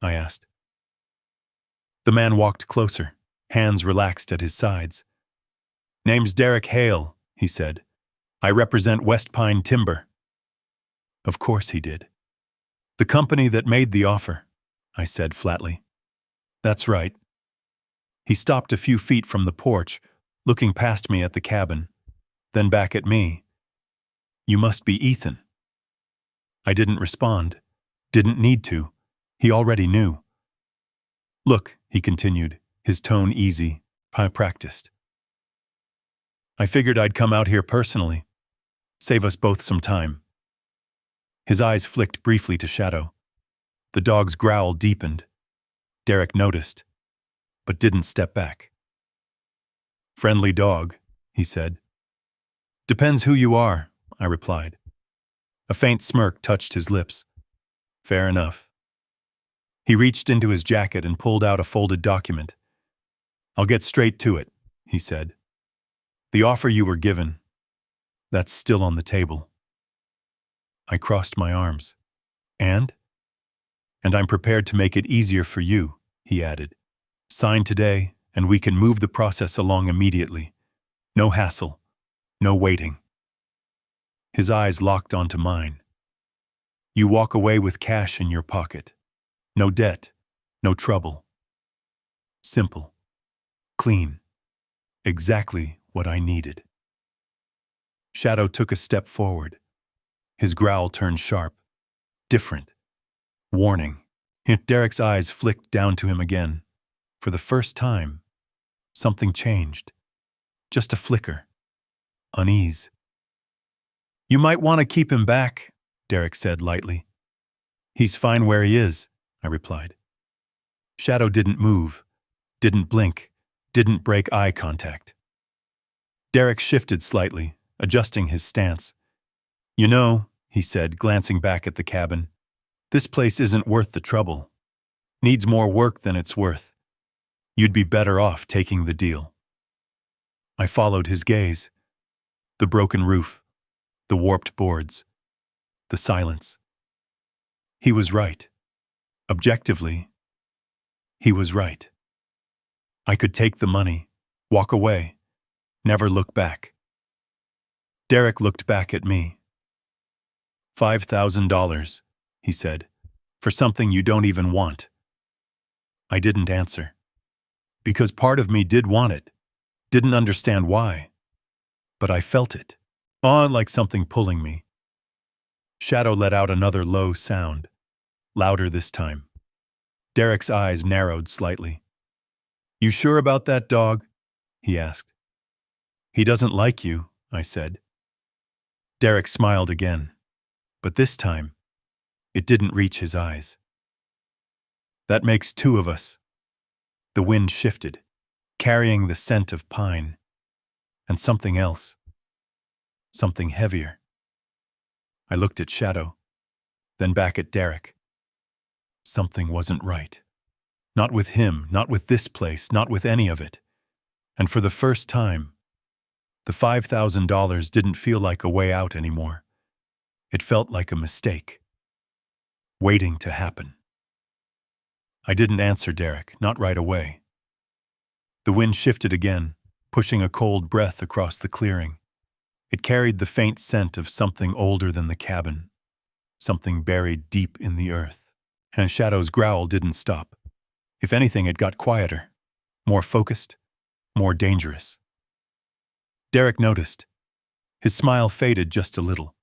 I asked. The man walked closer, hands relaxed at his sides. "Name's Derek Hale," he said. "I represent West Pine Timber." Of course he did. "The company that made the offer," I said flatly. "That's right." He stopped a few feet from the porch, looking past me at the cabin, then back at me. "You must be Ethan." I didn't respond. Didn't need to. He already knew. "Look," he continued, his tone easy, practiced. I figured I'd come out here personally. Save us both some time. His eyes flicked briefly to Shadow. The dog's growl deepened. Derek noticed, but didn't step back. Friendly dog, he said. Depends who you are, I replied. A faint smirk touched his lips. Fair enough. He reached into his jacket and pulled out a folded document. I'll get straight to it, he said. The offer you were given, that's still on the table. I crossed my arms. And I'm prepared to make it easier for you, he added. Sign today, and we can move the process along immediately. No hassle, no waiting. His eyes locked onto mine. You walk away with cash in your pocket. No debt, no trouble. Simple, clean, exactly what I needed. Shadow took a step forward. His growl turned sharp, different, warning. Derek's eyes flicked down to him again. For the first time, something changed. Just a flicker. Unease. You might want to keep him back, Derek said lightly. He's fine where he is, I replied. Shadow didn't move, didn't blink, didn't break eye contact. Derek shifted slightly, adjusting his stance. You know, he said, glancing back at the cabin, this place isn't worth the trouble. Needs more work than it's worth. You'd be better off taking the deal. I followed his gaze. The broken roof, the warped boards, the silence. He was right. Objectively, he was right. I could take the money, walk away, never look back. Derek looked back at me. $5,000, he said, for something you don't even want. I didn't answer. Because part of me did want it, didn't understand why. But I felt it, like something pulling me. Shadow let out another low sound, louder this time. Derek's eyes narrowed slightly. You sure about that dog? He asked. He doesn't like you, I said. Derek smiled again, but this time, it didn't reach his eyes. That makes two of us. The wind shifted, carrying the scent of pine, and something else, something heavier. I looked at Shadow, then back at Derek. Something wasn't right. Not with him, not with this place, not with any of it. And for the first time, the $5,000 didn't feel like a way out anymore. It felt like a mistake, waiting to happen. I didn't answer Derek, not right away. The wind shifted again, pushing a cold breath across the clearing. It carried the faint scent of something older than the cabin, something buried deep in the earth. And Shadow's growl didn't stop. If anything, it got quieter, more focused, more dangerous. Derek noticed. His smile faded just a little.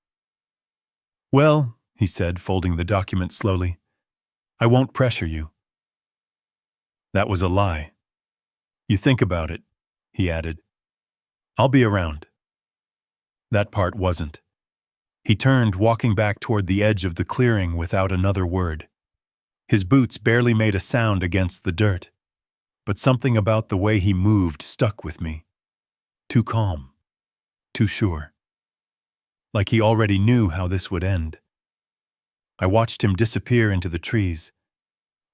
Well, he said, folding the document slowly, I won't pressure you. That was a lie. You think about it, he added. I'll be around. That part wasn't. He turned, walking back toward the edge of the clearing without another word. His boots barely made a sound against the dirt, but something about the way he moved stuck with me. Too calm, too sure. Like he already knew how this would end. I watched him disappear into the trees,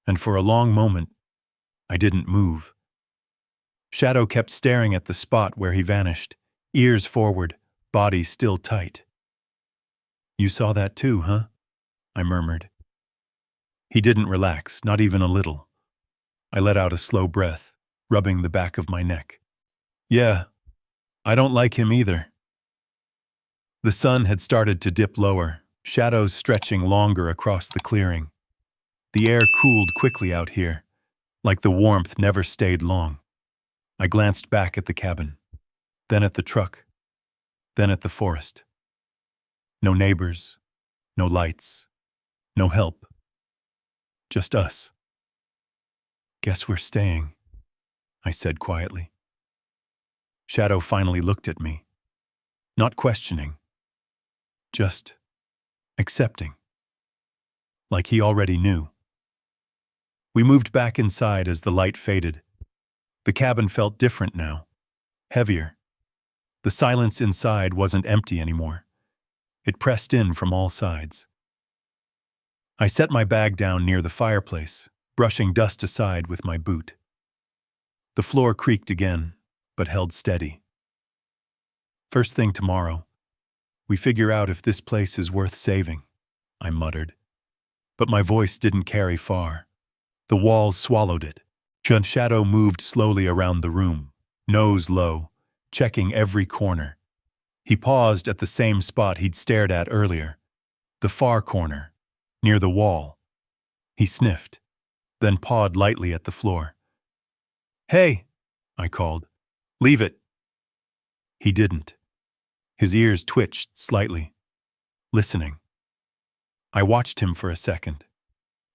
and for a long moment, I didn't move. Shadow kept staring at the spot where he vanished, ears forward, body still tight. You saw that too, huh? I murmured. He didn't relax, not even a little. I let out a slow breath, rubbing the back of my neck. Yeah, I don't like him either. The sun had started to dip lower, shadows stretching longer across the clearing. The air cooled quickly out here, like the warmth never stayed long. I glanced back at the cabin, then at the truck, then at the forest. No neighbors, no lights, no help. Just us. Guess we're staying, I said quietly. Shadow finally looked at me, not questioning, just accepting, like he already knew. We moved back inside as the light faded. The cabin felt different now, heavier. The silence inside wasn't empty anymore. It pressed in from all sides. I set my bag down near the fireplace, brushing dust aside with my boot. The floor creaked again, but held steady. First thing tomorrow, we figure out if this place is worth saving, I muttered. But my voice didn't carry far. The walls swallowed it. Shadow moved slowly around the room, nose low, checking every corner. He paused at the same spot he'd stared at earlier, the far corner, near the wall. He sniffed, then pawed lightly at the floor. "Hey," I called. "Leave it." He didn't. His ears twitched slightly, listening. I watched him for a second,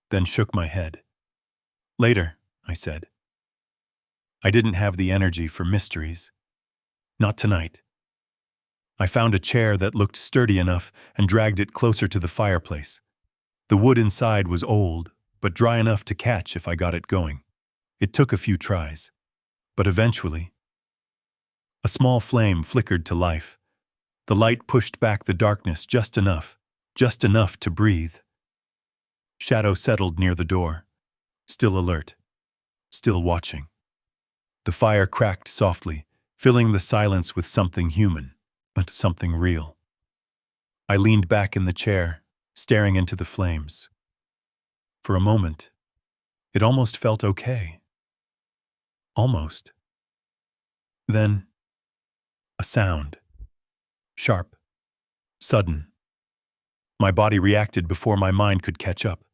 then shook my head. "Later," I said. I didn't have the energy for mysteries. Not tonight. I found a chair that looked sturdy enough and dragged it closer to the fireplace. The wood inside was old, but dry enough to catch if I got it going. It took a few tries, but eventually, a small flame flickered to life. The light pushed back the darkness just enough to breathe. Shadow settled near the door, still alert, still watching. The fire cracked softly, filling the silence with something human, but something real. I leaned back in the chair, staring into the flames. For a moment, it almost felt okay. Almost. Then, a sound. Sharp. Sudden. My body reacted before my mind could catch up.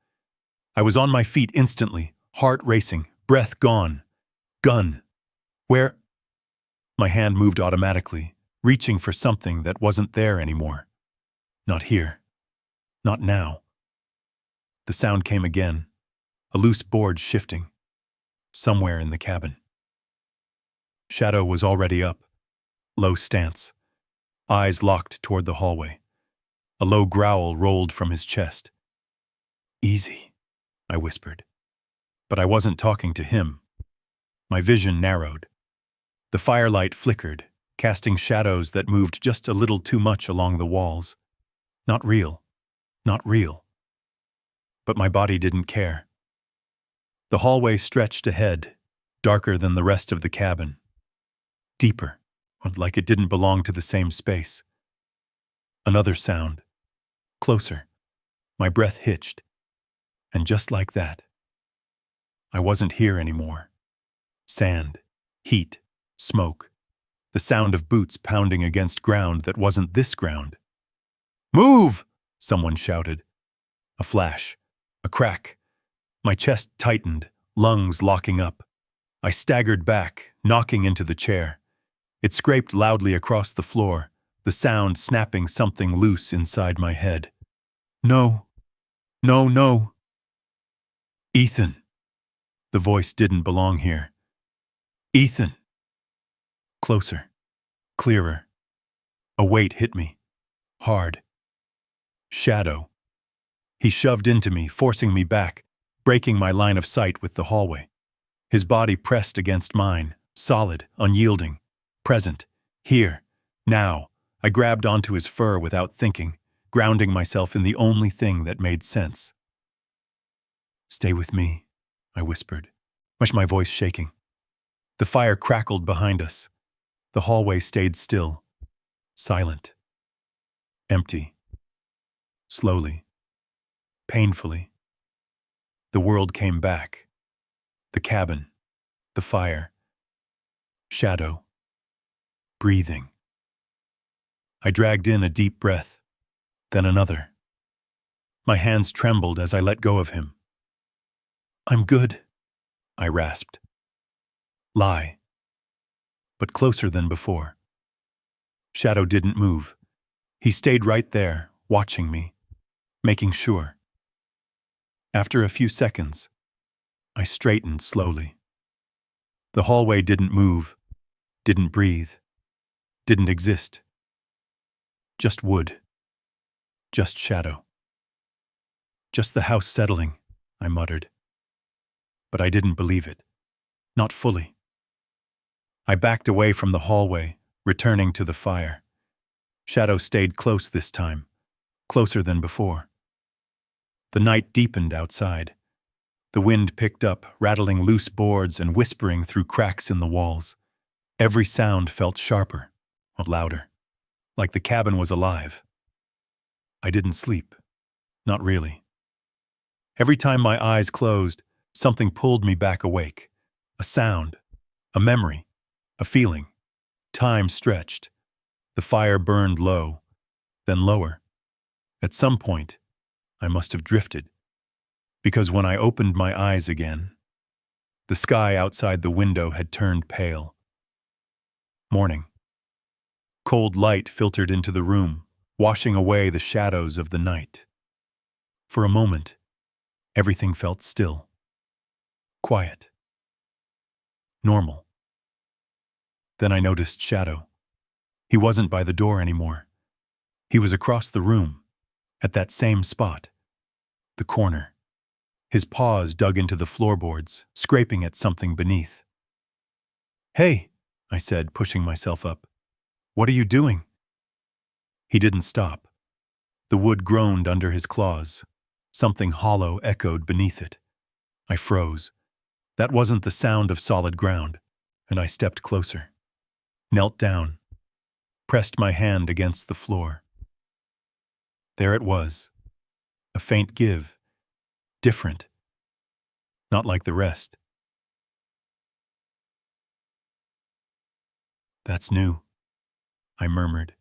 I was on my feet instantly, heart racing, breath gone. Gun. Where? My hand moved automatically, reaching for something that wasn't there anymore. Not here. Not now. The sound came again, a loose board shifting, somewhere in the cabin. Shadow was already up, low stance, eyes locked toward the hallway. A low growl rolled from his chest. "Easy," I whispered. But I wasn't talking to him. My vision narrowed. The firelight flickered, casting shadows that moved just a little too much along the walls. Not real. Not real. But my body didn't care. The hallway stretched ahead, darker than the rest of the cabin. Deeper, like it didn't belong to the same space. Another sound. Closer. My breath hitched. And just like that, I wasn't here anymore. Sand, heat, smoke. The sound of boots pounding against ground that wasn't this ground. "Move!" someone shouted. A flash. A crack. My chest tightened, lungs locking up. I staggered back, knocking into the chair. It scraped loudly across the floor, the sound snapping something loose inside my head. "No. No, no." "Ethan." The voice didn't belong here. "Ethan." Closer. Clearer. A weight hit me. Hard. Shadow. He shoved into me, forcing me back, breaking my line of sight with the hallway. His body pressed against mine, solid, unyielding, present, here, now. I grabbed onto his fur without thinking, grounding myself in the only thing that made sense. "Stay with me," I whispered, my voice shaking. The fire crackled behind us. The hallway stayed still, silent, empty. Slowly, painfully, the world came back. The cabin, the fire, shadow, breathing. I dragged in a deep breath, then another. My hands trembled as I let go of him. "I'm good," I rasped. Lie. But closer than before. Shadow didn't move. He stayed right there, watching me, making sure. After a few seconds, I straightened slowly. The hallway didn't move, didn't breathe. didn't exist. Just wood. Just shadow. Just the house settling, I muttered. But I didn't believe it. Not fully. I backed away from the hallway, returning to the fire. Shadow stayed close this time, closer than before. The night deepened outside. The wind picked up, rattling loose boards and whispering through cracks in the walls. Every sound felt sharper, or louder, like the cabin was alive. I didn't sleep. Not really. Every time my eyes closed, something pulled me back awake. A sound, a memory, a feeling. Time stretched. The fire burned low, then lower. At some point, I must have drifted. Because when I opened my eyes again, the sky outside the window had turned pale. Morning. Cold light filtered into the room, washing away the shadows of the night. For a moment, everything felt still. Quiet. Normal. Then I noticed Shadow. He wasn't by the door anymore. He was across the room, at that same spot, the corner. His paws dug into the floorboards, scraping at something beneath. "Hey," I said, pushing myself up. "What are you doing?" He didn't stop. The wood groaned under his claws. Something hollow echoed beneath it. I froze. That wasn't the sound of solid ground, and I stepped closer. Knelt down. Pressed my hand against the floor. There it was. A faint give. Different. Not like the rest. "That's new," I murmured.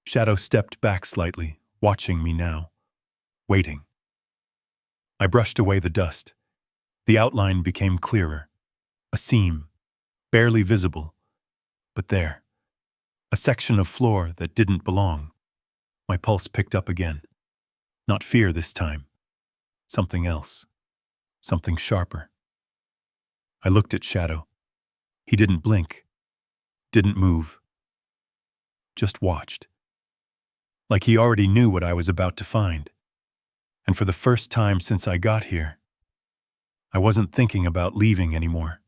Shadow stepped back slightly, watching me now. Waiting. I brushed away the dust. The outline became clearer. A seam, barely visible, but there. A section of floor that didn't belong. My pulse picked up again. Not fear this time. Something else. Something sharper. I looked at Shadow. He didn't blink. Didn't move. Just watched. Like he already knew what I was about to find. And for the first time since I got here, I wasn't thinking about leaving anymore.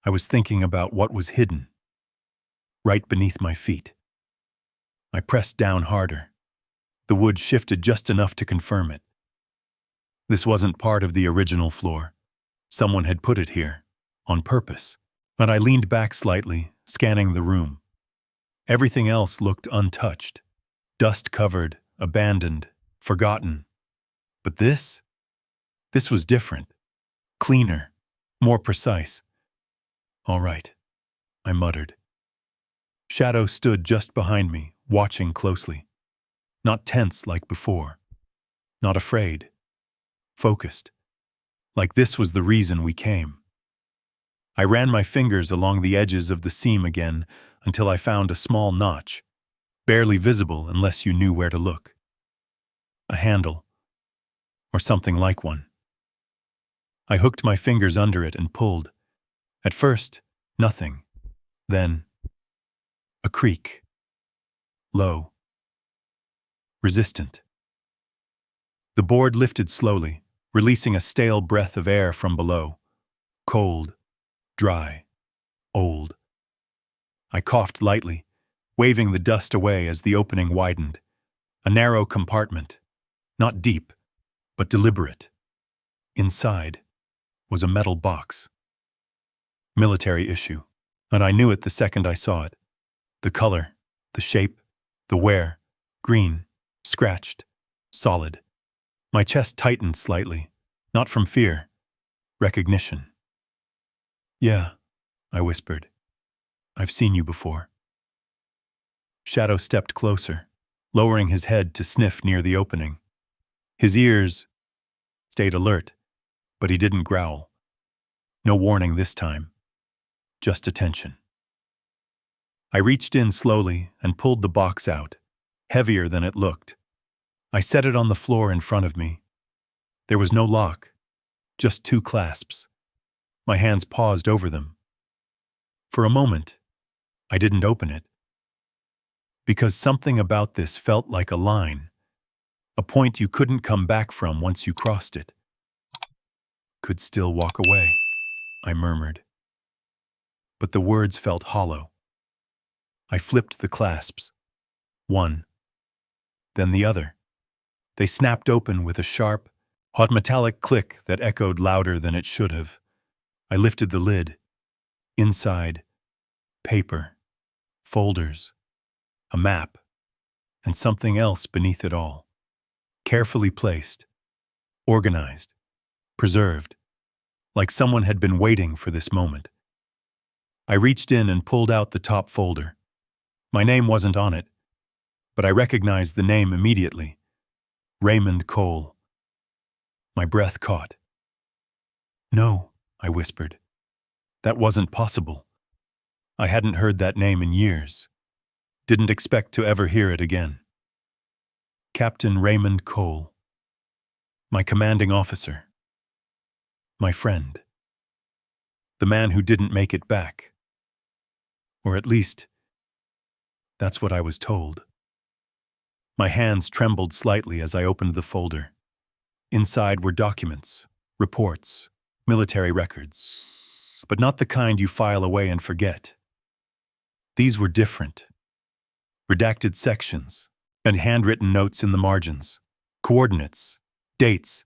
I was thinking about what was hidden, right beneath my feet. I pressed down harder. The wood shifted just enough to confirm it. This wasn't part of the original floor. Someone had put it here, on purpose. But I leaned back slightly, scanning the room. Everything else looked untouched. Dust-covered, abandoned, forgotten. But this was different. Cleaner, more precise. "All right," I muttered. Shadow stood just behind me, watching closely. Not tense like before. Not afraid. Focused. Like this was the reason we came. I ran my fingers along the edges of the seam again until I found a small notch, barely visible unless you knew where to look. A handle. Or something like one. I hooked my fingers under it and pulled. At first, nothing. Then, a creak. Low. Resistant. The board lifted slowly, releasing a stale breath of air from below. Cold, dry, old. I coughed lightly, waving the dust away as the opening widened. A narrow compartment, not deep, but deliberate. Inside was a metal box. Military issue, and I knew it the second I saw it. The color, the shape, the wear, green, scratched, solid. My chest tightened slightly, not from fear, recognition. "Yeah," I whispered. "I've seen you before." Shadow stepped closer, lowering his head to sniff near the opening. His ears stayed alert, but he didn't growl. No warning this time, just attention. I reached in slowly and pulled the box out, heavier than it looked. I set it on the floor in front of me. There was no lock, just two clasps. My hands paused over them. For a moment, I didn't open it. Because something about this felt like a line, a point you couldn't come back from once you crossed it. Could still walk away, I murmured. But the words felt hollow. I flipped the clasps. One, then the other. They snapped open with a sharp, hot metallic click that echoed louder than it should have. I lifted the lid. Inside, paper, folders, a map, and something else beneath it all. Carefully placed, organized, preserved, like someone had been waiting for this moment. I reached in and pulled out the top folder. My name wasn't on it, but I recognized the name immediately. Raymond Cole. My breath caught. No, I whispered. That wasn't possible. I hadn't heard that name in years. Didn't expect to ever hear it again. Captain Raymond Cole. My commanding officer. My friend. The man who didn't make it back. Or at least, that's what I was told. My hands trembled slightly as I opened the folder. Inside were documents, reports, military records, but not the kind you file away and forget. These were different. Redacted sections and handwritten notes in the margins, coordinates, dates.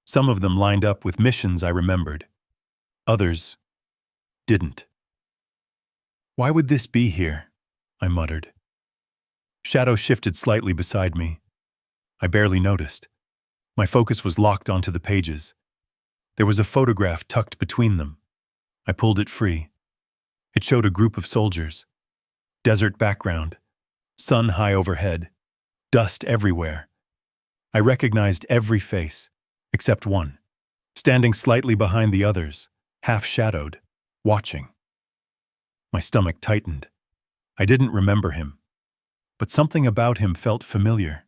Some of them lined up with missions I remembered. Others didn't. Why would this be here? I muttered. Shadow shifted slightly beside me. I barely noticed. My focus was locked onto the pages. There was a photograph tucked between them. I pulled it free. It showed a group of soldiers. Desert background. Sun high overhead. Dust everywhere. I recognized every face, except one, standing slightly behind the others, half-shadowed, watching. My stomach tightened. I didn't remember him, but something about him felt familiar,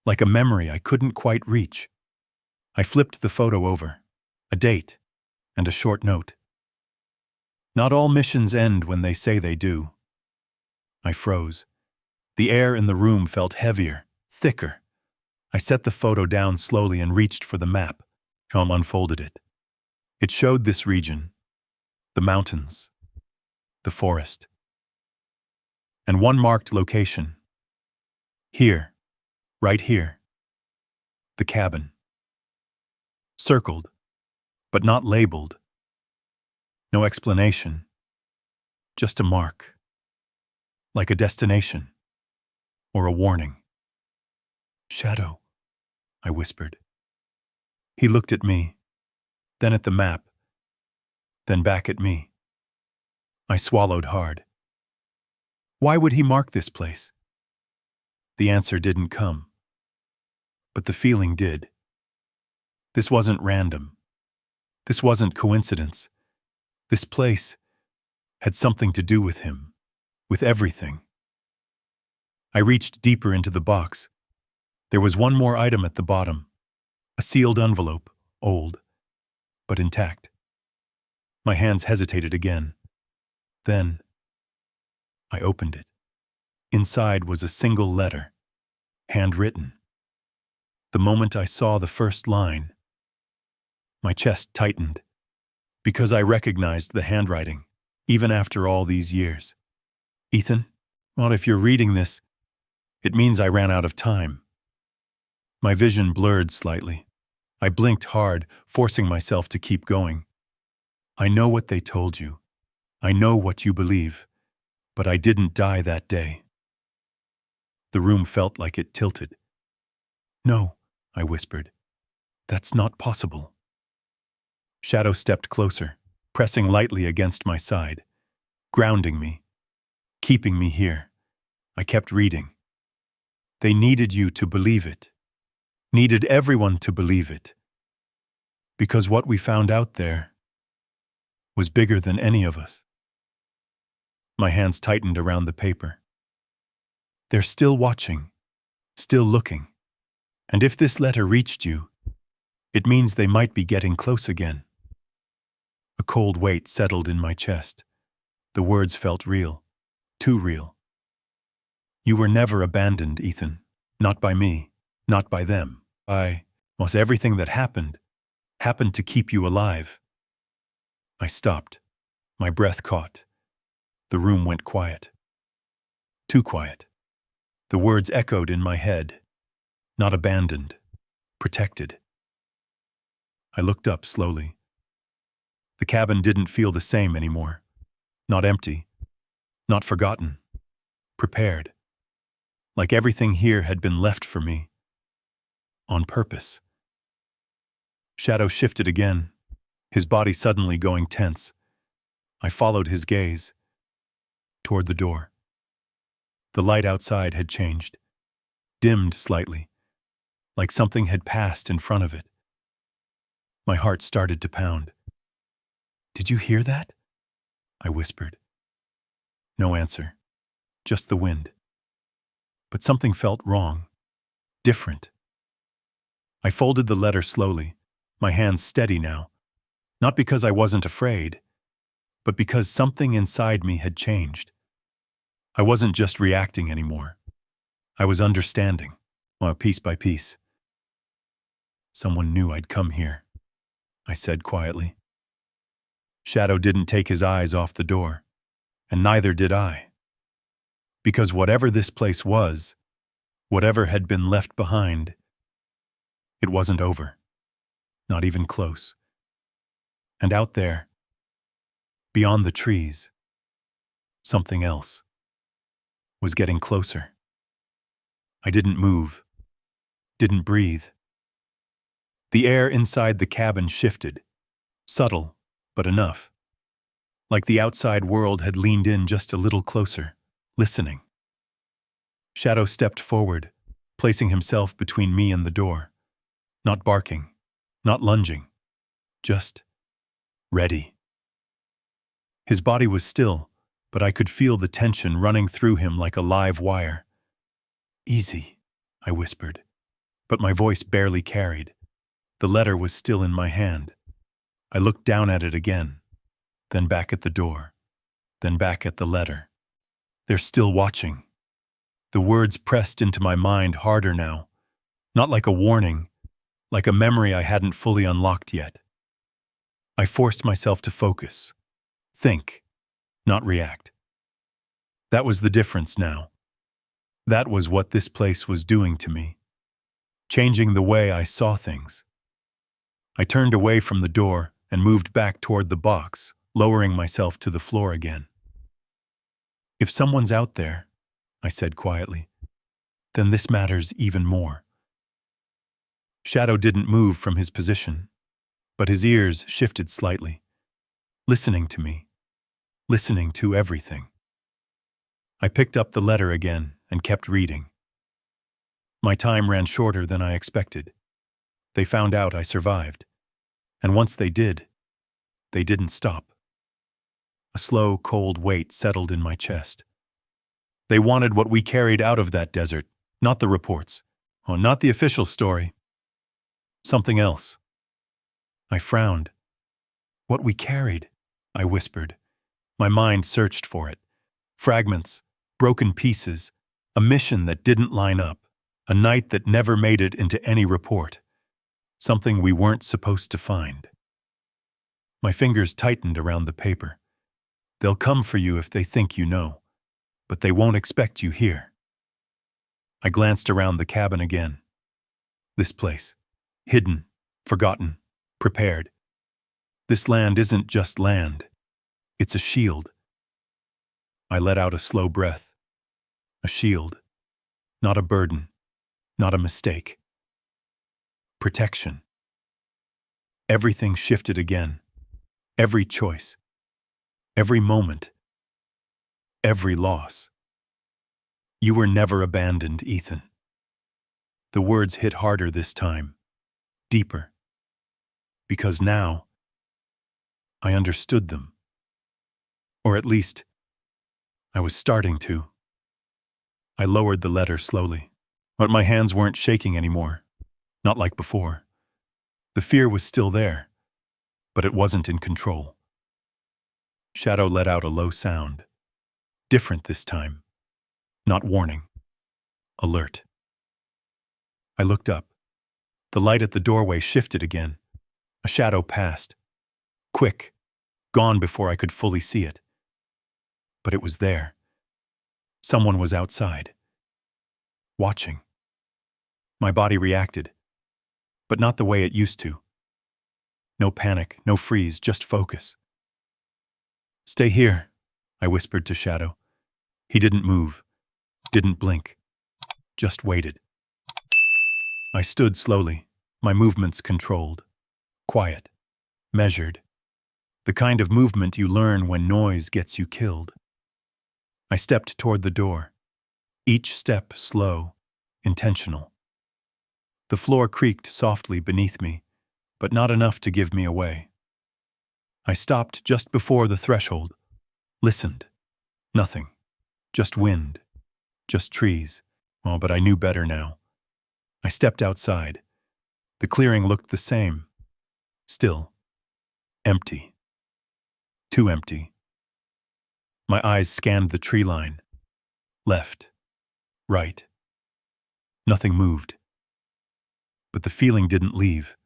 like a memory I couldn't quite reach. I flipped the photo over, a date, and a short note. Not all missions end when they say they do. I froze. The air in the room felt heavier, thicker. I set the photo down slowly and reached for the map. Tom unfolded it. It showed this region, the mountains, the forest, and one marked location. Here, right here, the cabin. Circled, but not labeled. No explanation, just a mark, like a destination or a warning. Shadow, I whispered. He looked at me, then at the map, then back at me. I swallowed hard. Why would he mark this place? The answer didn't come, but the feeling did. This wasn't random. This wasn't coincidence. This place had something to do with him, with everything. I reached deeper into the box. There was one more item at the bottom, a sealed envelope, old, but intact. My hands hesitated again. Then, I opened it. Inside was a single letter, handwritten. The moment I saw the first line, my chest tightened, because I recognized the handwriting, even after all these years. Ethan, well, if you're reading this, it means I ran out of time. My vision blurred slightly. I blinked hard, forcing myself to keep going. I know what they told you. I know what you believe, but I didn't die that day. The room felt like it tilted. No, I whispered. That's not possible. Shadow stepped closer, pressing lightly against my side, grounding me, keeping me here. I kept reading. They needed you to believe it. Needed everyone to believe it. Because what we found out there was bigger than any of us. My hands tightened around the paper. They're still watching, still looking. And if this letter reached you, it means they might be getting close again. A cold weight settled in my chest. The words felt real. too real. You were never abandoned, Ethan. Not by me, not by them. Was everything that happened to keep you alive. I stopped. My breath caught. The room went quiet. Too quiet. The words echoed in my head. Not abandoned. Protected. I looked up slowly. The cabin didn't feel the same anymore. Not empty. Not forgotten. Prepared. Like everything here had been left for me. On purpose. Shadow shifted again, his body suddenly going tense. I followed his gaze. Toward the door. The light outside had changed. Dimmed slightly. Like something had passed in front of it. My heart started to pound. "Did you hear that?" I whispered. No answer. Just the wind. But something felt wrong. Different. I folded the letter slowly, my hands steady now. Not because I wasn't afraid, but because something inside me had changed. I wasn't just reacting anymore. I was understanding, piece by piece. "Someone knew I'd come here," I said quietly. Shadow didn't take his eyes off the door, and neither did I. Because whatever this place was, whatever had been left behind, it wasn't over. Not even close. And out there, beyond the trees, something else was getting closer. I didn't move, didn't breathe. The air inside the cabin shifted, subtle, but enough. Like the outside world had leaned in just a little closer, listening. Shadow stepped forward, placing himself between me and the door. Not barking, not lunging, just ready. His body was still, but I could feel the tension running through him like a live wire. "Easy," I whispered, but my voice barely carried. The letter was still in my hand. I looked down at it again, then back at the door, then back at the letter. They're still watching. The words pressed into my mind harder now, not like a warning, like a memory I hadn't fully unlocked yet. I forced myself to focus, think, not react. That was the difference now. That was what this place was doing to me, changing the way I saw things. I turned away from the door and moved back toward the box, lowering myself to the floor again. "If someone's out there," I said quietly, "then this matters even more." Shadow didn't move from his position, but his ears shifted slightly, listening to me, listening to everything. I picked up the letter again and kept reading. My time ran shorter than I expected. They found out I survived. And once they did, they didn't stop. A slow, cold weight settled in my chest. They wanted what we carried out of that desert, not the reports, not the official story. Something else. I frowned. "What we carried," I whispered. My mind searched for it. Fragments, broken pieces, a mission that didn't line up, a night that never made it into any report. Something we weren't supposed to find. My fingers tightened around the paper. "They'll come for you if they think you know, but they won't expect you here." I glanced around the cabin again. This place. Hidden, forgotten, prepared. This land isn't just land. It's a shield. I let out a slow breath. A shield. Not a burden. Not a mistake. Protection. Everything shifted again. Every choice. Every moment. Every loss. "You were never abandoned, Ethan." The words hit harder this time. Deeper. Because now, I understood them. Or at least, I was starting to. I lowered the letter slowly, but my hands weren't shaking anymore. Not like before. The fear was still there, but it wasn't in control. Shadow let out a low sound. Different this time. Not warning. Alert. I looked up. The light at the doorway shifted again. A shadow passed. Quick. Gone before I could fully see it. But it was there. Someone was outside. Watching. My body reacted. But not the way it used to. No panic, no freeze, just focus. Stay here, I whispered to Shadow. He didn't move, didn't blink, just waited. I stood slowly, my movements controlled, quiet, measured, the kind of movement you learn when noise gets you killed. I stepped toward the door, each step slow, intentional. The floor creaked softly beneath me, but not enough to give me away. I stopped just before the threshold, listened. Nothing. Just wind. Just trees. Oh, but I knew better now. I stepped outside. The clearing looked the same. Still. Empty. Too empty. My eyes scanned the tree line. Left. Right. Nothing moved. But the feeling didn't leave.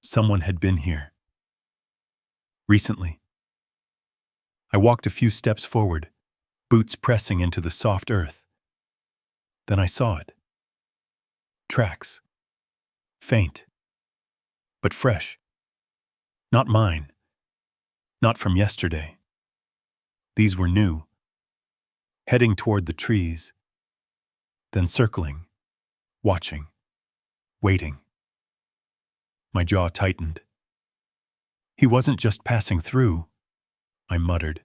Someone had been here. Recently. I walked a few steps forward, boots pressing into the soft earth. Then I saw it. Tracks. Faint. But fresh. Not mine. Not from yesterday. These were new. Heading toward the trees. Then circling. Watching. Waiting. My jaw tightened. He wasn't just passing through, I muttered.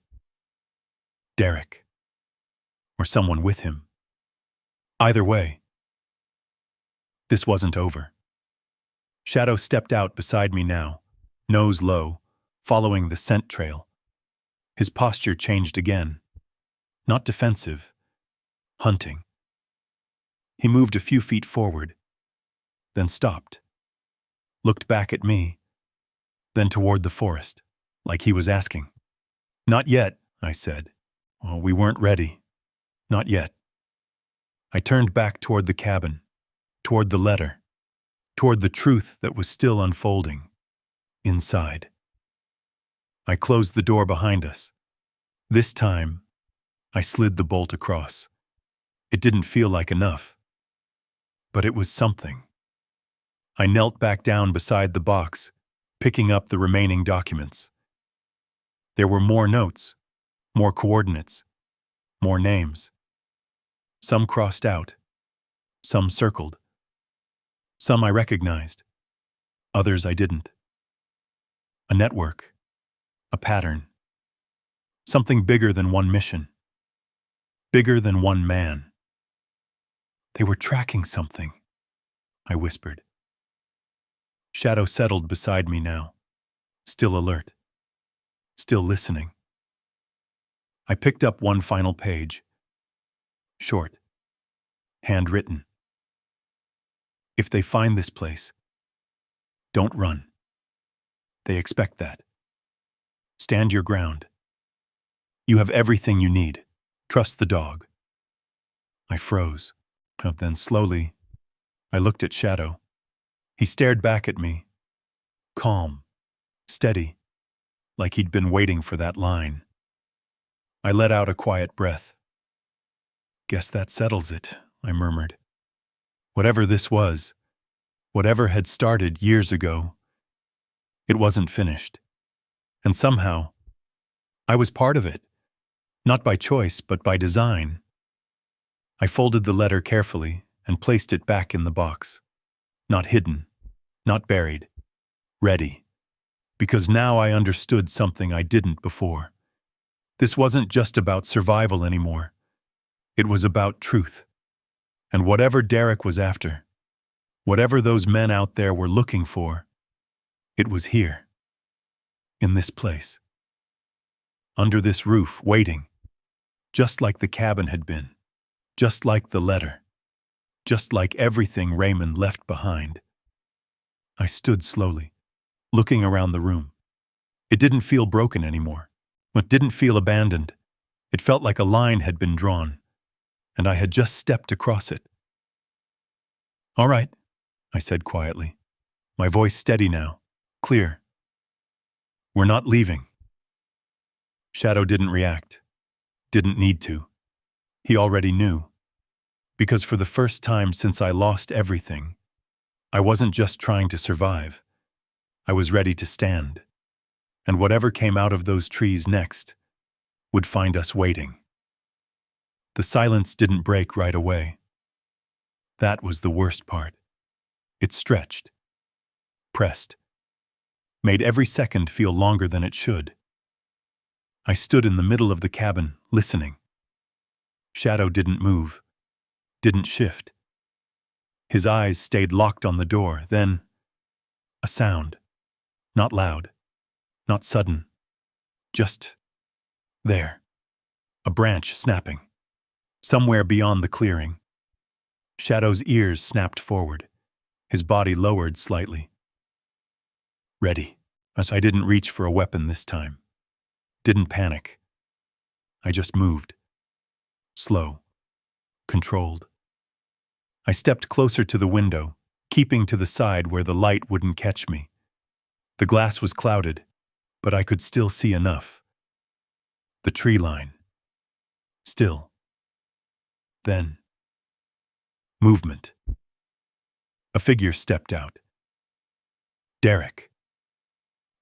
Derek. Or someone with him. Either way. This wasn't over. Shadow stepped out beside me now, nose low, following the scent trail. His posture changed again. Not defensive. Hunting. He moved a few feet forward, then stopped. Looked back at me, then toward the forest, like he was asking. Not yet, I said. Oh, we weren't ready. Not yet. I turned back toward the cabin, toward the letter, toward the truth that was still unfolding, inside. I closed the door behind us. This time, I slid the bolt across. It didn't feel like enough, but it was something. I knelt back down beside the box, picking up the remaining documents. There were more notes, more coordinates, more names. Some crossed out, some circled. Some I recognized, others I didn't. A network, a pattern, something bigger than one mission, bigger than one man. They were tracking something, I whispered. Shadow settled beside me now, still alert, still listening. I picked up one final page. Short, handwritten. If they find this place, don't run. They expect that. Stand your ground. You have everything you need. Trust the dog. I froze. Then slowly, I looked at Shadow. He stared back at me, calm, steady, like he'd been waiting for that line. I let out a quiet breath. Guess that settles it, I murmured. Whatever this was, whatever had started years ago, it wasn't finished. And somehow, I was part of it, not by choice, but by design. I folded the letter carefully and placed it back in the box. Not hidden, not buried, ready. Because now I understood something I didn't before. This wasn't just about survival anymore. It was about truth. And whatever Derek was after, whatever those men out there were looking for, it was here. In this place. Under this roof, waiting. Just like the cabin had been. Just like the letter. Just like everything Raymond left behind. I stood slowly, looking around the room. It didn't feel broken anymore. It didn't feel abandoned. It felt like a line had been drawn, and I had just stepped across it. "All right," I said quietly, my voice steady now, clear. "We're not leaving." Shadow didn't react. Didn't need to. He already knew. Because for the first time since I lost everything, I wasn't just trying to survive. I was ready to stand. And whatever came out of those trees next would find us waiting. The silence didn't break right away. That was the worst part. It stretched, pressed, made every second feel longer than it should. I stood in the middle of the cabin, listening. Shadow didn't move, didn't shift. His eyes stayed locked on the door, then a sound. Not loud, not sudden, just there. A branch snapping. Somewhere beyond the clearing. Shadow's ears snapped forward, his body lowered slightly. Ready, as I didn't reach for a weapon this time. Didn't panic. I just moved. Slow. Controlled. I stepped closer to the window, keeping to the side where the light wouldn't catch me. The glass was clouded, but I could still see enough. The tree line. Still. Then. Movement. A figure stepped out. Derek.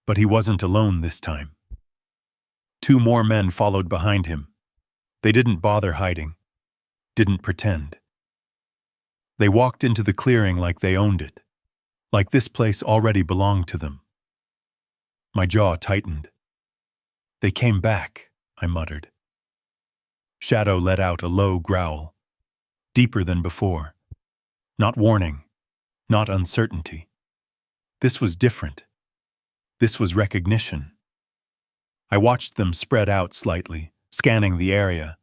But he wasn't alone this time. 2 more men followed behind him. They didn't bother hiding. Didn't pretend. They walked into the clearing like they owned it. Like this place already belonged to them. My jaw tightened. "They came back," I muttered. Shadow let out a low growl. Deeper than before. Not warning. Not uncertainty. This was different. This was recognition. I watched them spread out slightly, scanning the area.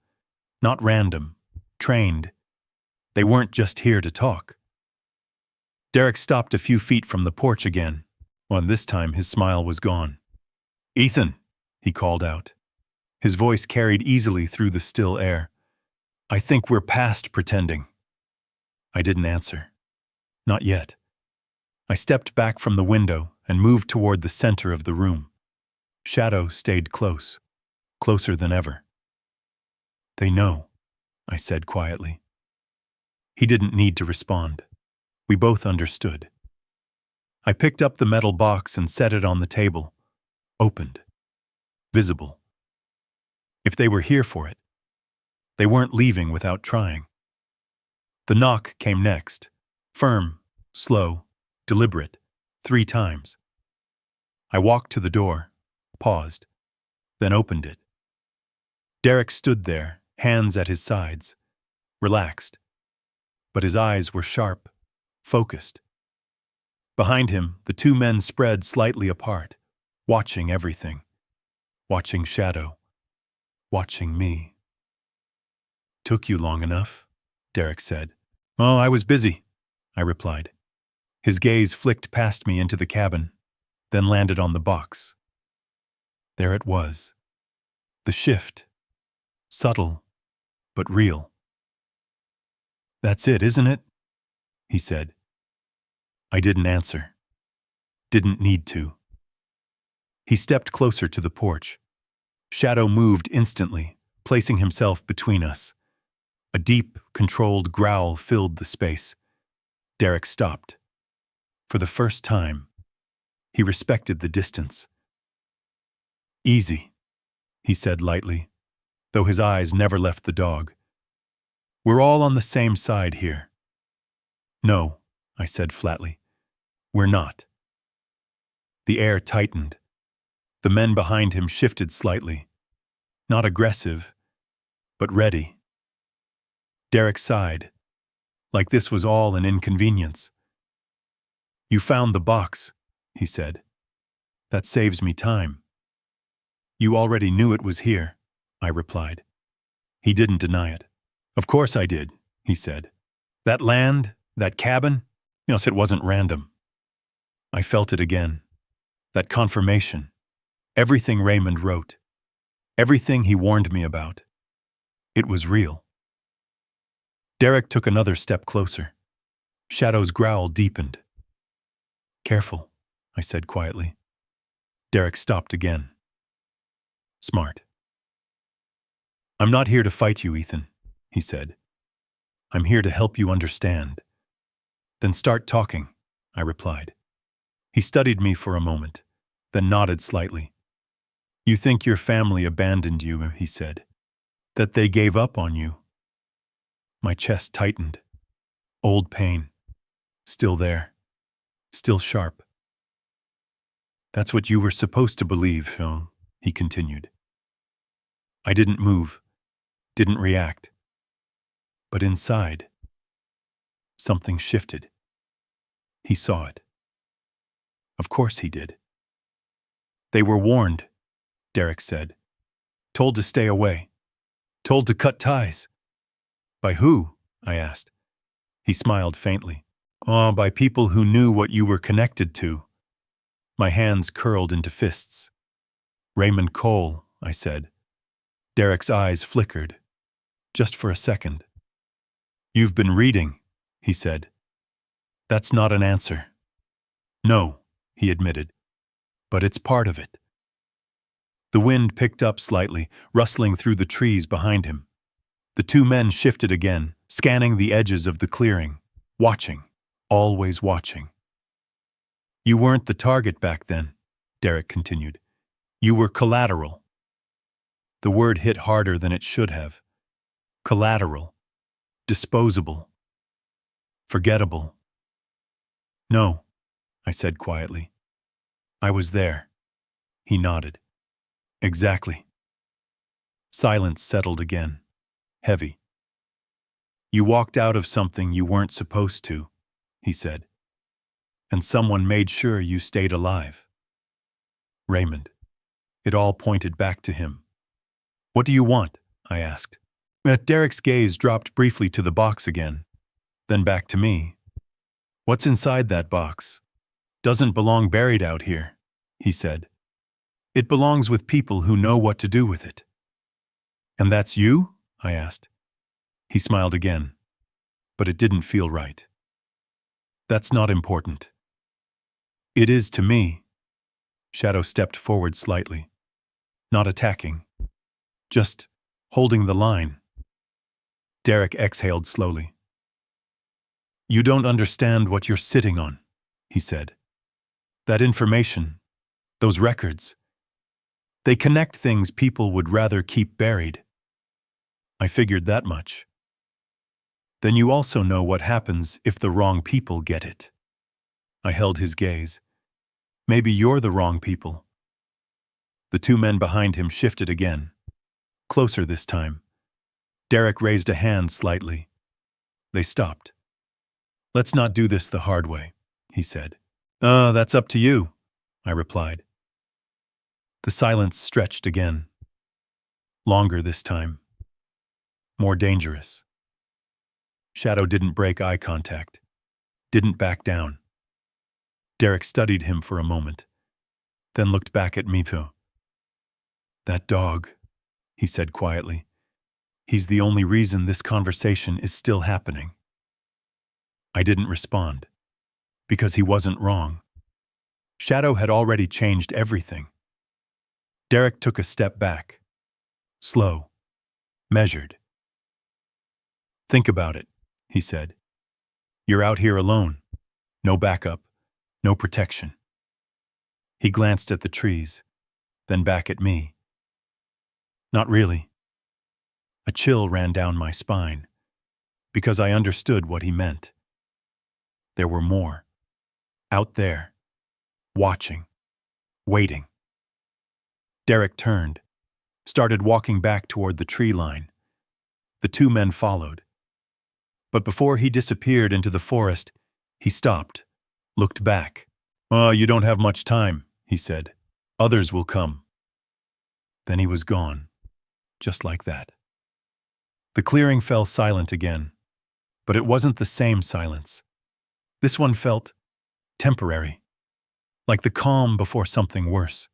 Not random. Trained. They weren't just here to talk. Derek stopped a few feet from the porch again. And this time his smile was gone. "Ethan," he called out. His voice carried easily through the still air. "I think we're past pretending." I didn't answer. Not yet. I stepped back from the window and moved toward the center of the room. Shadow stayed close. Closer than ever. "They know," I said quietly. He didn't need to respond. We both understood. I picked up the metal box and set it on the table. Opened. Visible. If they were here for it, they weren't leaving without trying. The knock came next. Firm, slow, deliberate, 3 times. I walked to the door, paused, then opened it. Derek stood there, hands at his sides, relaxed. But his eyes were sharp, focused. Behind him, the 2 men spread slightly apart, watching everything. Watching Shadow. Watching me. "Took you long enough," Derek said. "Oh, I was busy," I replied. His gaze flicked past me into the cabin, then landed on the box. There it was. The shift. Subtle, but real. "That's it, isn't it?" he said. I didn't answer. Didn't need to. He stepped closer to the porch. Shadow moved instantly, placing himself between us. A deep, controlled growl filled the space. Derek stopped. For the first time, he respected the distance. "Easy," he said lightly, though his eyes never left the dog. "We're all on the same side here." "No," I said flatly. "We're not." The air tightened. The men behind him shifted slightly. Not aggressive, but ready. Derek sighed, like this was all an inconvenience. "You found the box," he said. "That saves me time." "You already knew it was here," I replied. He didn't deny it. "Of course I did," he said. "That land, that cabin, yes, it wasn't random." I felt it again. That confirmation. Everything Raymond wrote. Everything he warned me about. It was real. Derek took another step closer. Shadow's growl deepened. "Careful," I said quietly. Derek stopped again. "Smart." "I'm not here to fight you, Ethan," he said. "I'm here to help you understand." "Then start talking," I replied. He studied me for a moment, then nodded slightly. "You think your family abandoned you," he said. "That they gave up on you." My chest tightened. Old pain. Still there. Still sharp. "That's what you were supposed to believe, Phil," he continued. I didn't move, didn't react. But inside, something shifted. He saw it. Of course he did. "They were warned," Derek said. "Told to stay away. Told to cut ties." "By who?" I asked. He smiled faintly. "Oh, by people who knew what you were connected to." My hands curled into fists. "Raymond Cole," I said. Derek's eyes flickered. Just for a second. "You've been reading," he said. "That's not an answer." "No," he admitted. "But it's part of it." The wind picked up slightly, rustling through the trees behind him. The two men shifted again, scanning the edges of the clearing, watching, always watching. "You weren't the target back then," Derek continued. "You were collateral." The word hit harder than it should have. Collateral. Disposable. Forgettable. "No," I said quietly. "I was there." He nodded. "Exactly." Silence settled again. Heavy. "You walked out of something you weren't supposed to," he said. "And someone made sure you stayed alive." Raymond. It all pointed back to him. "What do you want?" I asked. Derek's gaze dropped briefly to the box again, then back to me. "What's inside that box? Doesn't belong buried out here," he said. "It belongs with people who know what to do with it." "And that's you?" I asked. He smiled again, but it didn't feel right. "That's not important." "It is to me." Shadow stepped forward slightly, not attacking, just holding the line. Derek exhaled slowly. "You don't understand what you're sitting on," he said. "That information, those records, they connect things people would rather keep buried." I figured that much. "Then you also know what happens if the wrong people get it." I held his gaze. "Maybe you're the wrong people." The two men behind him shifted again. Closer this time. Derek raised a hand slightly. They stopped. "Let's not do this the hard way," he said. That's up to you," I replied. The silence stretched again. Longer this time. More dangerous. Shadow didn't break eye contact. Didn't back down. Derek studied him for a moment, then looked back at me. "That dog," he said quietly. "He's the only reason this conversation is still happening." I didn't respond, because he wasn't wrong. Shadow had already changed everything. Derek took a step back. Slow. Measured. "Think about it," he said. "You're out here alone. No backup. No protection." He glanced at the trees, then back at me. "Not really." A chill ran down my spine, because I understood what he meant. There were more. Out there. Watching. Waiting. Derek turned, started walking back toward the tree line. The two men followed. But before he disappeared into the forest, he stopped, looked back. You don't have much time," he said. "Others will come." Then he was gone, just like that. The clearing fell silent again, but it wasn't the same silence. This one felt temporary, like the calm before something worse.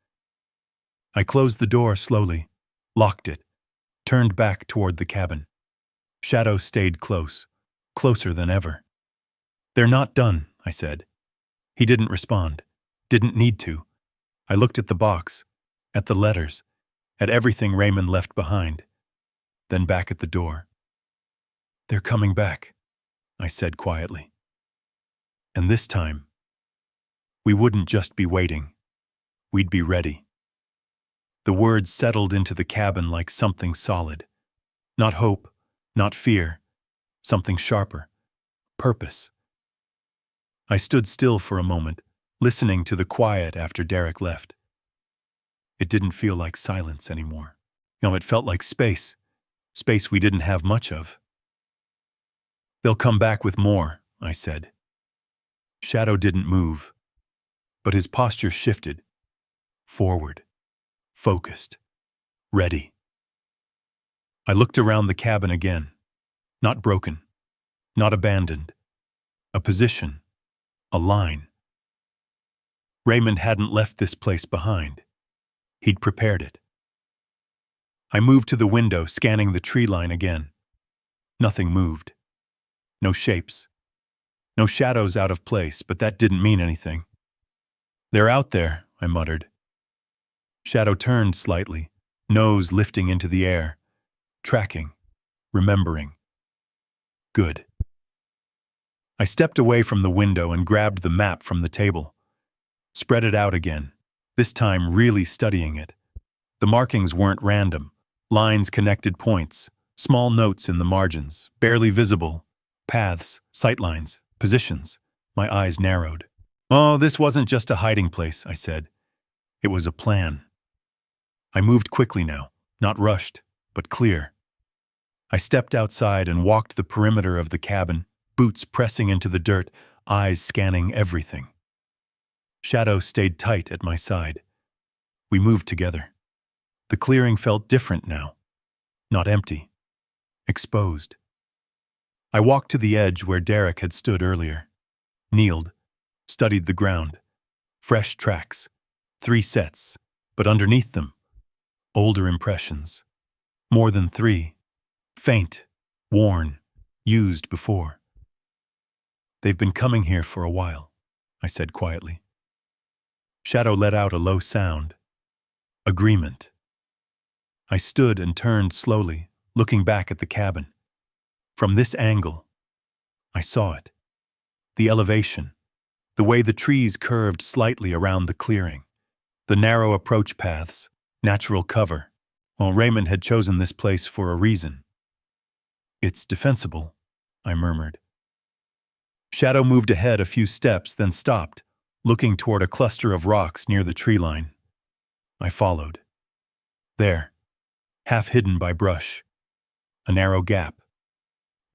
I closed the door slowly, locked it, turned back toward the cabin. Shadow stayed close, closer than ever. "They're not done," I said. He didn't respond. Didn't need to. I looked at the box, at the letters, at everything Raymond left behind, then back at the door. "They're coming back," I said quietly. And this time, we wouldn't just be waiting. We'd be ready. The words settled into the cabin like something solid. Not hope, not fear, something sharper. Purpose. I stood still for a moment, listening to the quiet after Derek left. It didn't feel like silence anymore. No, it felt like space. Space we didn't have much of. "They'll come back with more," I said. Shadow didn't move, but his posture shifted. Forward. Focused. Ready. I looked around the cabin again. Not broken. Not abandoned. A position. A line. Raymond hadn't left this place behind. He'd prepared it. I moved to the window, scanning the tree line again. Nothing moved. No shapes. No shadows out of place, but that didn't mean anything. "They're out there," I muttered. Shadow turned slightly, nose lifting into the air. Tracking. Remembering. Good. I stepped away from the window and grabbed the map from the table. Spread it out again, this time really studying it. The markings weren't random. Lines connected points, small notes in the margins, barely visible. Paths, sightlines, positions. My eyes narrowed. "Oh, this wasn't just a hiding place," I said. It was a plan. I moved quickly now, not rushed, but clear. I stepped outside and walked the perimeter of the cabin, boots pressing into the dirt, eyes scanning everything. Shadow stayed tight at my side. We moved together. The clearing felt different now. Not empty. Exposed. I walked to the edge where Derek had stood earlier. Kneeled. Studied the ground. Fresh tracks. 3 sets. But underneath them, older impressions. More than 3. Faint. Worn. Used before. "They've been coming here for a while," I said quietly. Shadow let out a low sound. Agreement. I stood and turned slowly, looking back at the cabin. From this angle, I saw it. The elevation. The way the trees curved slightly around the clearing. The narrow approach paths. Natural cover. Well, Raymond had chosen this place for a reason. "It's defensible," I murmured. Shadow moved ahead a few steps, then stopped, looking toward a cluster of rocks near the tree line. I followed. There, half hidden by brush. A narrow gap.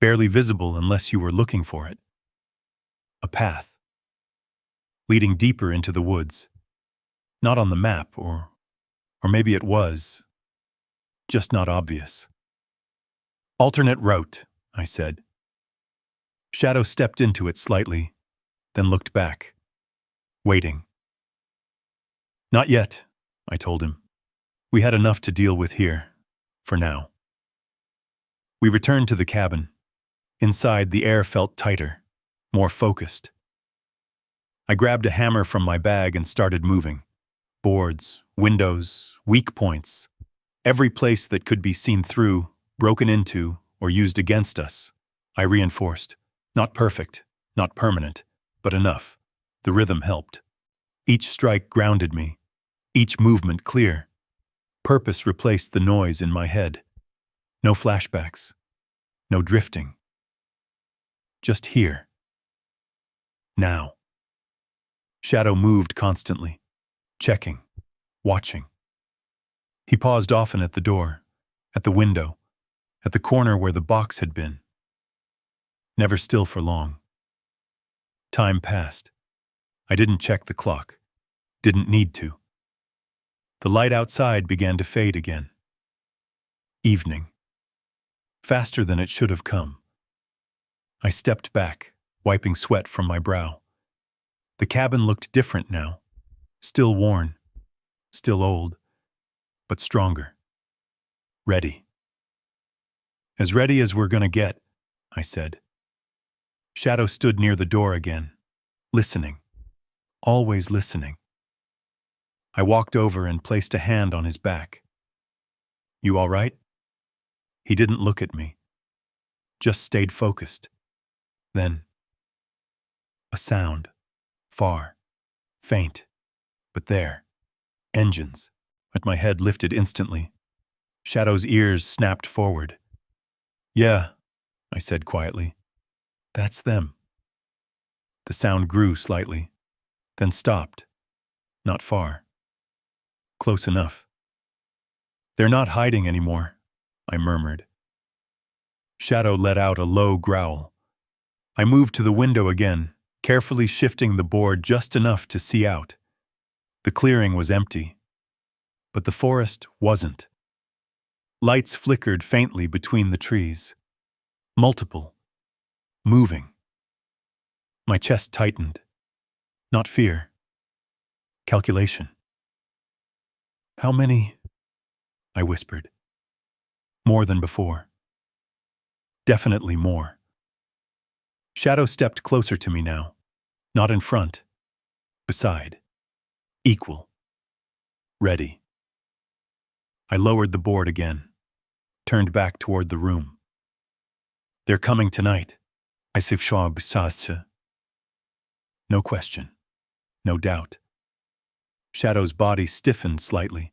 Barely visible unless you were looking for it. A path. Leading deeper into the woods. Not on the map, or maybe it was. Just not obvious. "Alternate route," I said. Shadow stepped into it slightly, then looked back. Waiting. "Not yet," I told him. "We had enough to deal with here, for now." We returned to the cabin. Inside, the air felt tighter, more focused. I grabbed a hammer from my bag and started moving. Boards, windows, weak points. Every place that could be seen through, broken into, or used against us. I reinforced. Not perfect, not permanent, but enough. The rhythm helped. Each strike grounded me. Each movement clear. Purpose replaced the noise in my head. No flashbacks. No drifting. Just here. Now. Shadow moved constantly. Checking. Watching. He paused often at the door, at the window, at the corner where the box had been. Never still for long. Time passed. I didn't check the clock. Didn't need to. The light outside began to fade again. Evening. Faster than it should have come. I stepped back, wiping sweat from my brow. The cabin looked different now. Still worn. Still old. But stronger. Ready. As ready as we're gonna get, I said. Shadow stood near the door again, listening, always listening. I walked over and placed a hand on his back. You all right? He didn't look at me, just stayed focused. Then, a sound, far, faint, but there. Engines. But my head lifted instantly. Shadow's ears snapped forward. Yeah, I said quietly. That's them. The sound grew slightly, then stopped. Not far. Close enough. They're not hiding anymore, I murmured. Shadow let out a low growl. I moved to the window again, carefully shifting the board just enough to see out. The clearing was empty, but the forest wasn't. Lights flickered faintly between the trees. Multiple. Moving. My chest tightened. Not fear. Calculation. How many? I whispered. More than before. Definitely more. Shadow stepped closer to me now. Not in front. Beside. Equal. Ready. I lowered the board again. Turned back toward the room. They're coming tonight. I said. No question. No doubt. Shadow's body stiffened slightly,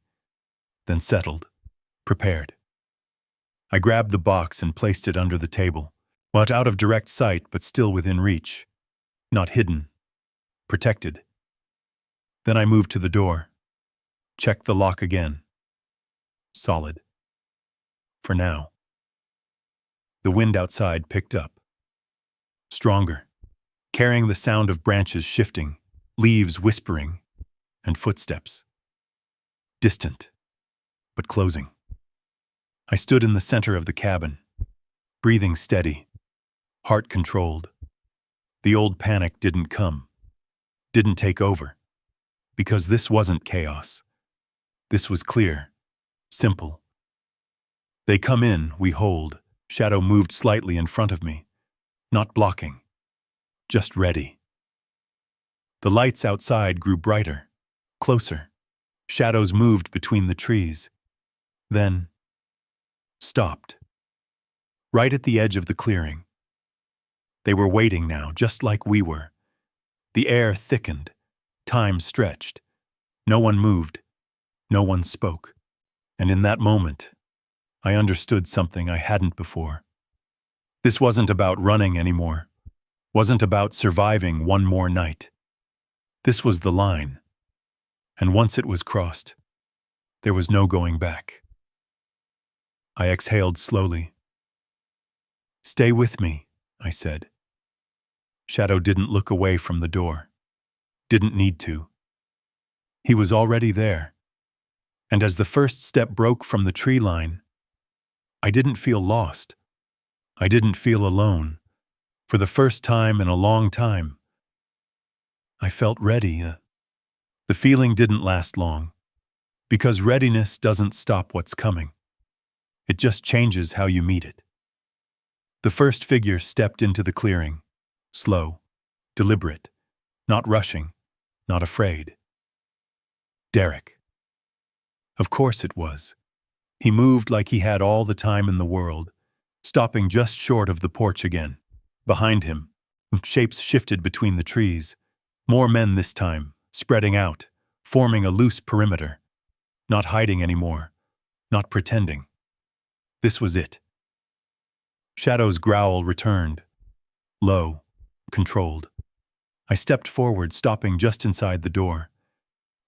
then settled, prepared. I grabbed the box and placed it under the table, not out of direct sight but still within reach. Not hidden. Protected. Then I moved to the door. Checked the lock again. Solid. For now. The wind outside picked up. Stronger, carrying the sound of branches shifting, leaves whispering, and footsteps. Distant, but closing. I stood in the center of the cabin, breathing steady, heart controlled. The old panic didn't come, didn't take over, because this wasn't chaos. This was clear, simple. They come in, we hold. Shadow moved slightly in front of me, not blocking, just ready. The lights outside grew brighter, closer. Shadows moved between the trees, then stopped. Right at the edge of the clearing. They were waiting now, just like we were. The air thickened, time stretched. No one moved, no one spoke. And in that moment, I understood something I hadn't before. This wasn't about running anymore, wasn't about surviving one more night. This was the line, and once it was crossed, there was no going back. I exhaled slowly. Stay with me, I said. Shadow didn't look away from the door. Didn't need to. He was already there. And as the first step broke from the tree line, I didn't feel lost. I didn't feel alone. For the first time in a long time, I felt ready. The feeling didn't last long, because readiness doesn't stop what's coming. It just changes how you meet it. The first figure stepped into the clearing, slow, deliberate, not rushing, not afraid. Derek. Of course it was. He moved like he had all the time in the world, stopping just short of the porch again. Behind him, shapes shifted between the trees. More men this time, spreading out, forming a loose perimeter. Not hiding anymore, not pretending. This was it. Shadow's growl returned. Low, controlled. I stepped forward, stopping just inside the door.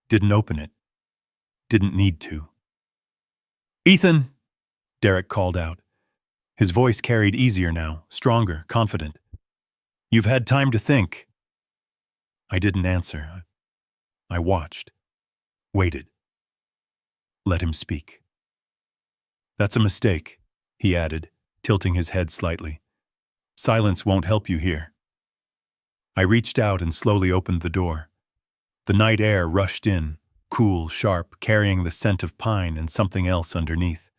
Didn't open it. Didn't need to. Ethan! Derek called out. His voice carried easier now, stronger, confident. You've had time to think. I didn't answer. I watched. Waited. Let him speak. That's a mistake, he added, tilting his head slightly. Silence won't help you here. I reached out and slowly opened the door. The night air rushed in, cool, sharp, carrying the scent of pine and something else underneath.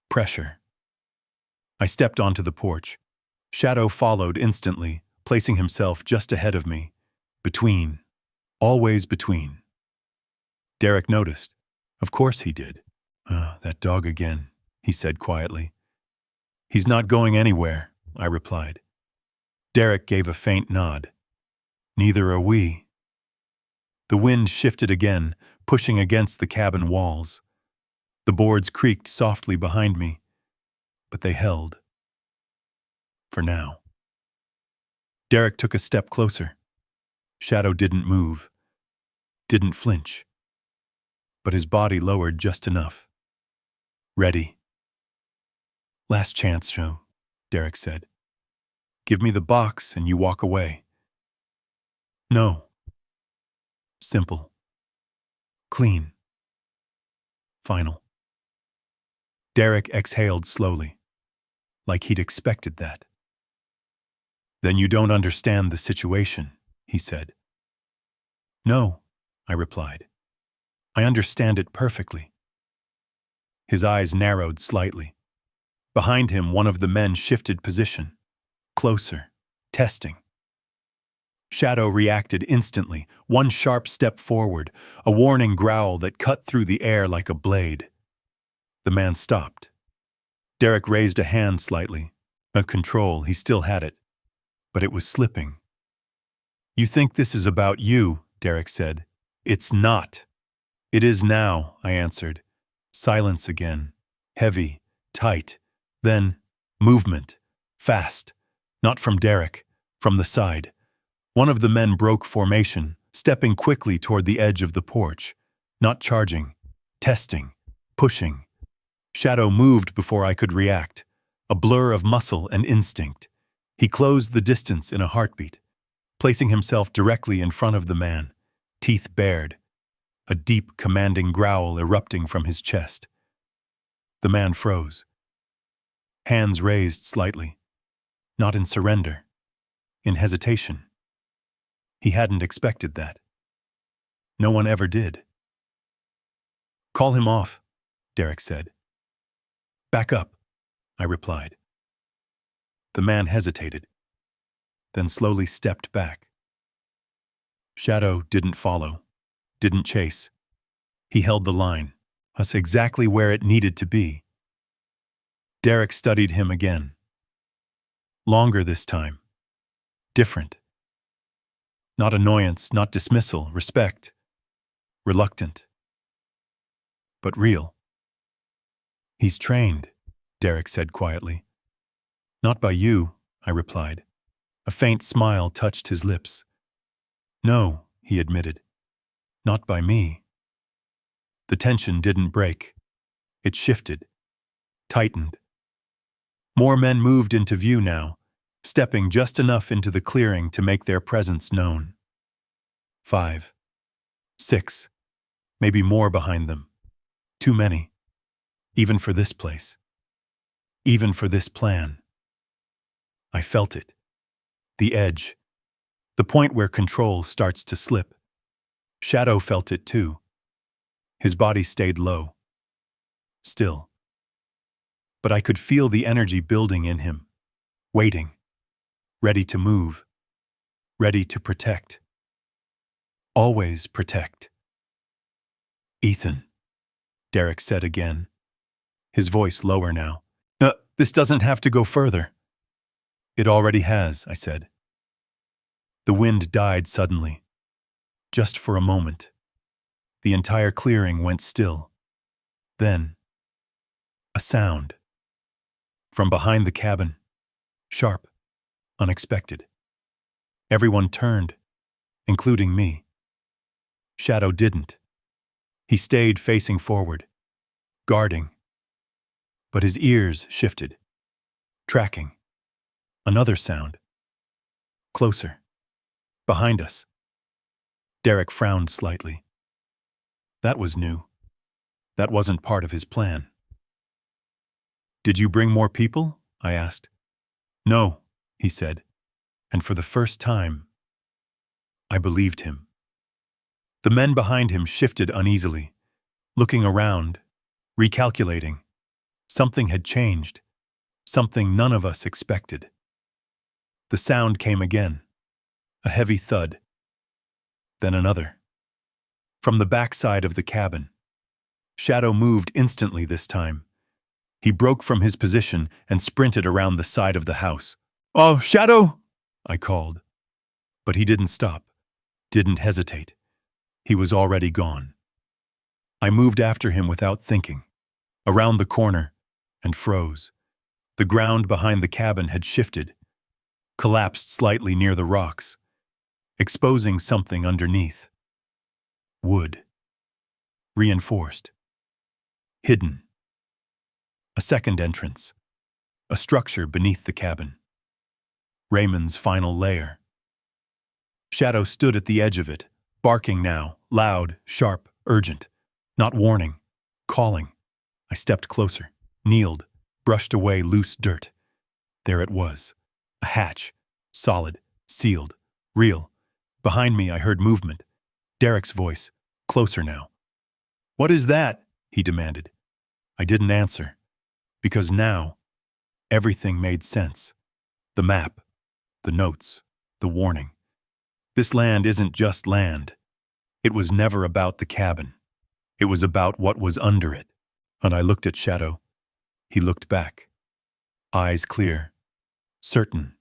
Pressure. I stepped onto the porch. Shadow followed instantly, placing himself just ahead of me. Between. Always between. Derek noticed. Of course he did. That dog again, he said quietly. He's not going anywhere, I replied. Derek gave a faint nod. Neither are we. The wind shifted again, pushing against the cabin walls. The boards creaked softly behind me, but they held. For now. Derek took a step closer. Shadow didn't move, didn't flinch, but his body lowered just enough. Ready. Last chance, Joe, Derek said. Give me the box and you walk away. No. Simple. Clean. Final. Derek exhaled slowly, like he'd expected that. Then you don't understand the situation, he said. No, I replied. I understand it perfectly. His eyes narrowed slightly. Behind him, one of the men shifted position. Closer. Testing. Shadow reacted instantly, one sharp step forward, a warning growl that cut through the air like a blade. The man stopped. Derek raised a hand slightly. A control, he still had it. But it was slipping. You think this is about you, Derek said. It's not. It is now, I answered. Silence again. Heavy, tight. Then, movement. Fast. Not from Derek, from the side. One of the men broke formation, stepping quickly toward the edge of the porch. Not charging. Testing. Pushing. Shadow moved before I could react. A blur of muscle and instinct. He closed the distance in a heartbeat, placing himself directly in front of the man, teeth bared, a deep, commanding growl erupting from his chest. The man froze. Hands raised slightly, not in surrender, in hesitation. He hadn't expected that. No one ever did. Call him off, Derek said. Back up, I replied. The man hesitated, then slowly stepped back. Shadow didn't follow, didn't chase. He held the line, us exactly where it needed to be. Derek studied him again. Longer this time. Different. Not annoyance, not dismissal, respect. Reluctant. But real. He's trained, Derek said quietly. Not by you, I replied. A faint smile touched his lips. No, he admitted. Not by me. The tension didn't break. It shifted. Tightened. More men moved into view now, stepping just enough into the clearing to make their presence known. 5, 6, maybe more behind them. Too many. Even for this place. Even for this plan. I felt it. The edge. The point where control starts to slip. Shadow felt it too. His body stayed low. Still. But I could feel the energy building in him. Waiting. Ready to move. Ready to protect. Always protect. Ethan, Derek said again. His voice lower now. This doesn't have to go further. It already has, I said. The wind died suddenly. Just for a moment. The entire clearing went still. Then, a sound. From behind the cabin. Sharp. Unexpected. Everyone turned, including me. Shadow didn't. He stayed facing forward, guarding. But his ears shifted. Tracking. Another sound. Closer. Behind us. Derek frowned slightly. That was new. That wasn't part of his plan. Did you bring more people? I asked. No, he said. And for the first time, I believed him. The men behind him shifted uneasily, looking around, recalculating. Something had changed. something none of us expected. The sound came again, a heavy thud, then another. From the backside of the cabin. Shadow moved instantly this time. He broke from his position and sprinted around the side of the house. "Oh, Shadow!" I called. But he didn't stop, didn't hesitate. He was already gone. I moved after him without thinking, around the corner, and froze. The ground behind the cabin had shifted, collapsed slightly near the rocks, exposing something underneath. Wood. Reinforced. Hidden. A second entrance. A structure beneath the cabin. Raymond's final lair. Shadow stood at the edge of it, barking now, loud, sharp, urgent. Not warning, calling. I stepped closer, kneeled, brushed away loose dirt. There it was. A hatch. Solid, sealed, real. Behind me I heard movement. Derek's voice, closer now. "What is that?" he demanded. I didn't answer, because now everything made sense. The map, the notes, the warning. This land isn't just land. It was never about the cabin. It was about what was under it. And I looked at Shadow. He looked back. Eyes clear, certain,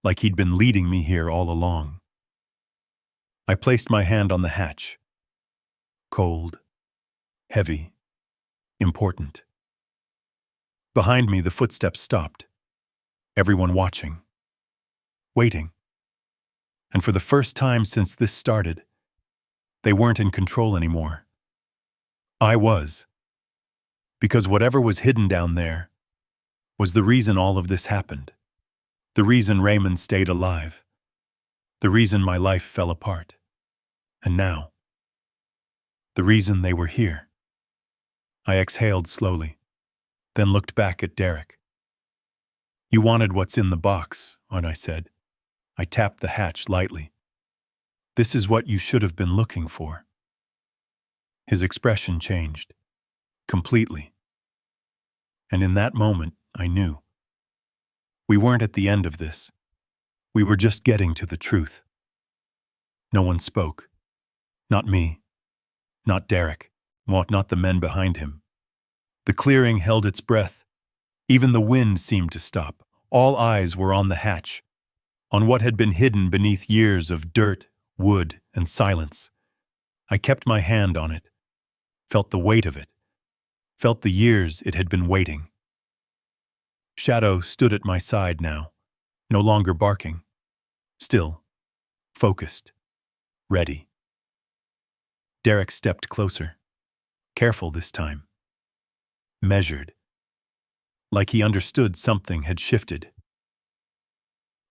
like he'd been leading me here all along. I placed my hand on the hatch. Cold, heavy, important. Behind me, the footsteps stopped. Everyone watching, waiting. And for the first time since this started, they weren't in control anymore. I was. Because whatever was hidden down there was the reason all of this happened. The reason Raymond stayed alive. The reason my life fell apart. And now, the reason they were here. I exhaled slowly, then looked back at Derek. "You wanted what's in the box," I said. I tapped the hatch lightly. "This is what you should have been looking for." His expression changed, completely. And in that moment, I knew. We weren't at the end of this. We were just getting to the truth. No one spoke. Not me. Not Derek. Not the men behind him. The clearing held its breath. Even the wind seemed to stop. All eyes were on the hatch, on what had been hidden beneath years of dirt, wood, and silence. I kept my hand on it, felt the weight of it, felt the years it had been waiting. Shadow stood at my side now, no longer barking, still, focused, ready. Derek stepped closer, careful this time, measured, like he understood something had shifted.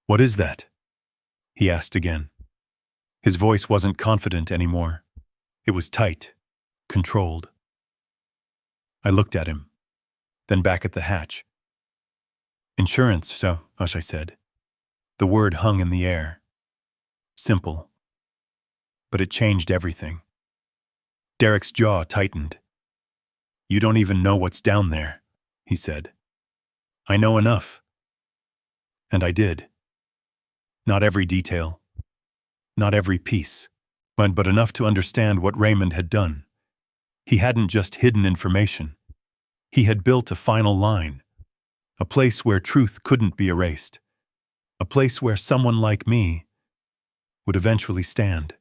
"What is that?" he asked again. His voice wasn't confident anymore. It was tight, controlled. I looked at him, then back at the hatch. "Insurance, so," I said. The word hung in the air. Simple. But it changed everything. Derek's jaw tightened. "You don't even know what's down there," he said. "I know enough." And I did. Not every detail, not every piece, but enough to understand what Raymond had done. He hadn't just hidden information. He had built a final line, a place where truth couldn't be erased, a place where someone like me would eventually stand.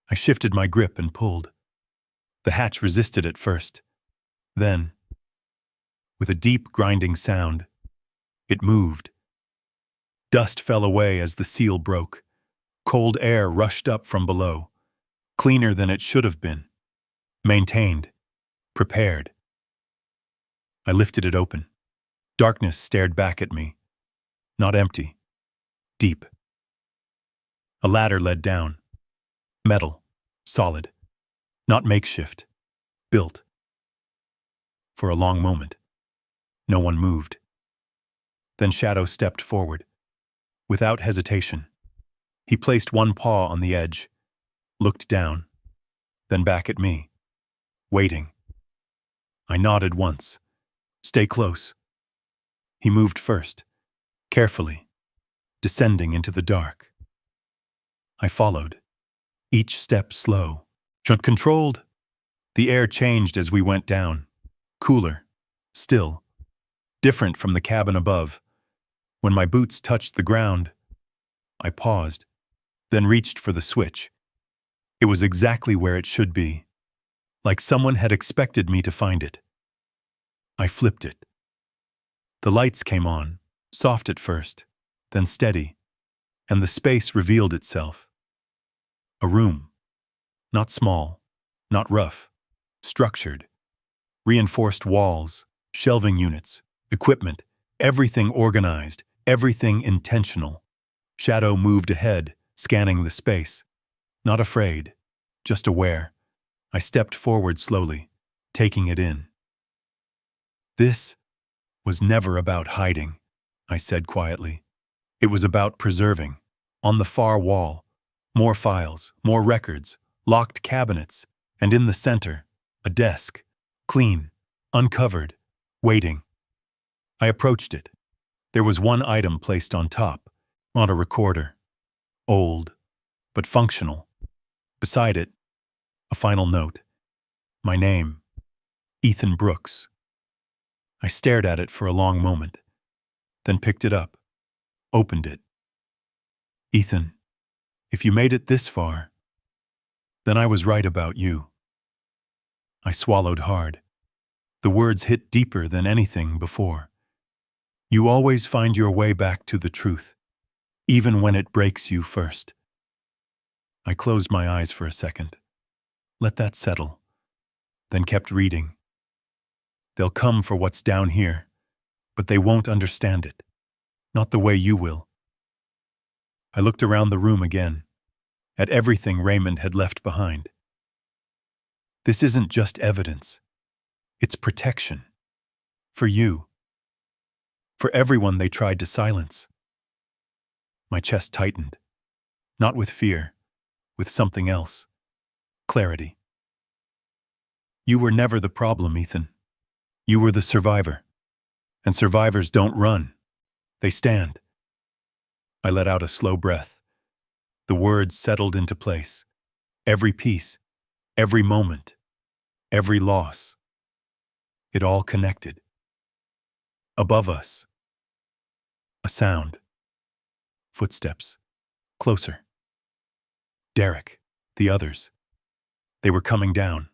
I shifted my grip and pulled. The hatch resisted at first. Then, with a deep grinding sound, it moved. Dust fell away as the seal broke. Cold air rushed up from below, cleaner than it should have been. Maintained, prepared. I lifted it open. Darkness stared back at me. Not empty. Deep. A ladder led down. Metal. Solid. Not makeshift. Built. For a long moment, no one moved. Then Shadow stepped forward. Without hesitation, he placed one paw on the edge, looked down, then back at me, waiting. I nodded once. "Stay close," He moved first, carefully, descending into the dark. I followed, each step slow, controlled. The air changed as we went down, cooler, still, different from the cabin above. When my boots touched the ground, I paused, then reached for the switch. It was exactly where it should be, like someone had expected me to find it. I flipped it. The lights came on, soft at first, then steady, and the space revealed itself. A room. Not small, not rough, structured. Reinforced walls, shelving units, equipment, everything organized, everything intentional. Shadow moved ahead, scanning the space. Not afraid, just aware. I stepped forward slowly, taking it in. This was never about hiding, I said quietly. It was about preserving. On the far wall, more files, more records, locked cabinets, and in the center, a desk, clean, uncovered, waiting. I approached it. There was one item placed on top, on a recorder. Old, but functional. Beside it, a final note. My name, Ethan Brooks. I stared at it for a long moment, then picked it up, opened it. Ethan, if you made it this far, then I was right about you. I swallowed hard. The words hit deeper than anything before. You always find your way back to the truth, even when it breaks you first. I closed my eyes for a second, let that settle, then kept reading. They'll come for what's down here, but they won't understand it, not the way you will. I looked around the room again, at everything Raymond had left behind. This isn't just evidence. It's protection. For you. For everyone they tried to silence. My chest tightened. Not with fear, with something else. Clarity. You were never the problem, Ethan. You were the survivor. And survivors don't run. They stand. I let out a slow breath. The words settled into place. Every piece, every moment, every loss. It all connected. Above us. A sound. Footsteps. Closer. Derek, the others. They were coming down.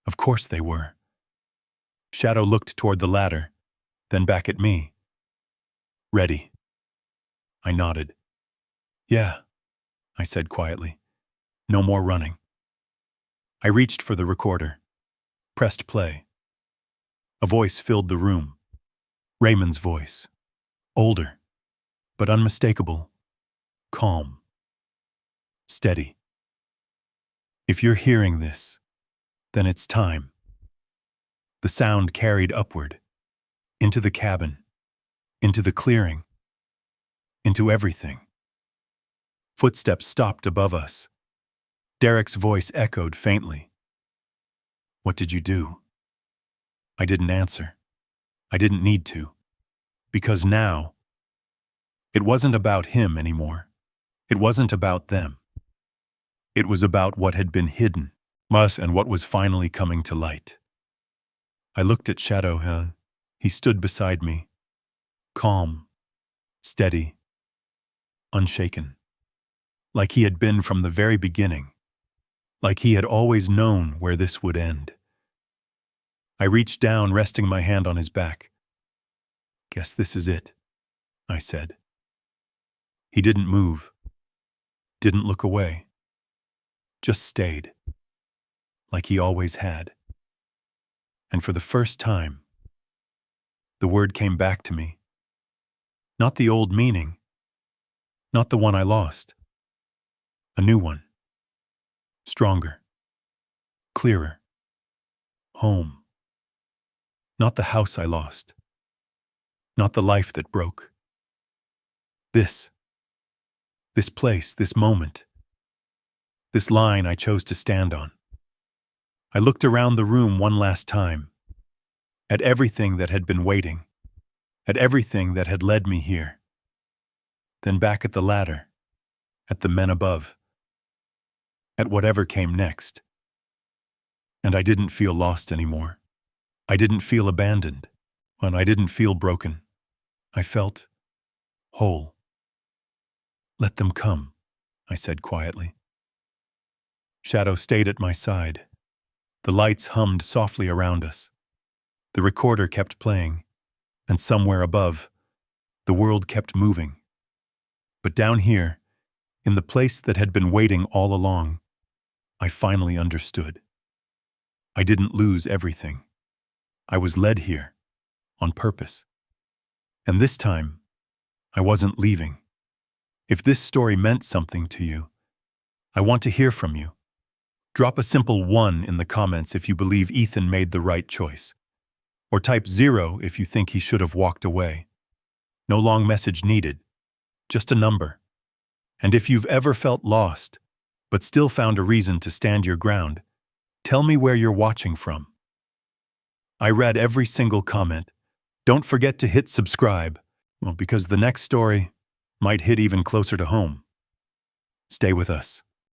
Of course they were. Shadow looked toward the ladder, then back at me. Ready. I nodded. Yeah, I said quietly. No more running. I reached for the recorder, pressed play. A voice filled the room. Raymond's voice. Older, but unmistakable. Calm. Steady. If you're hearing this, then it's time. The sound carried upward, into the cabin, into the clearing, into everything. Footsteps stopped above us. Derek's voice echoed faintly. What did you do? I didn't answer. I didn't need to. Because now, it wasn't about him anymore. It wasn't about them. It was about what had been hidden, us, and what was finally coming to light. I looked at Shadow. He stood beside me, calm, steady, unshaken, like he had been from the very beginning, like he had always known where this would end. I reached down, resting my hand on his back. Guess this is it, I said. He didn't move, didn't look away, just stayed, like he always had. And for the first time, the word came back to me. Not the old meaning, not the one I lost. A new one. Stronger. Clearer. Home. Not the house I lost. Not the life that broke. This place, this moment. This line I chose to stand on. I looked around the room one last time, at everything that had been waiting, at everything that had led me here, then back at the ladder, at the men above, at whatever came next. And I didn't feel lost anymore. I didn't feel abandoned, and I didn't feel broken. I felt whole. "Let them come," I said quietly. Shadow stayed at my side. The lights hummed softly around us. The recorder kept playing, and somewhere above, the world kept moving. But down here, in the place that had been waiting all along, I finally understood. I didn't lose everything. I was led here, on purpose. And this time, I wasn't leaving. If this story meant something to you, I want to hear from you. Drop a simple 1 in the comments if you believe Ethan made the right choice. Or type 0 if you think he should have walked away. No long message needed, just a number. And if you've ever felt lost, but still found a reason to stand your ground, tell me where you're watching from. I read every single comment. Don't forget to hit subscribe, because the next story might hit even closer to home. Stay with us.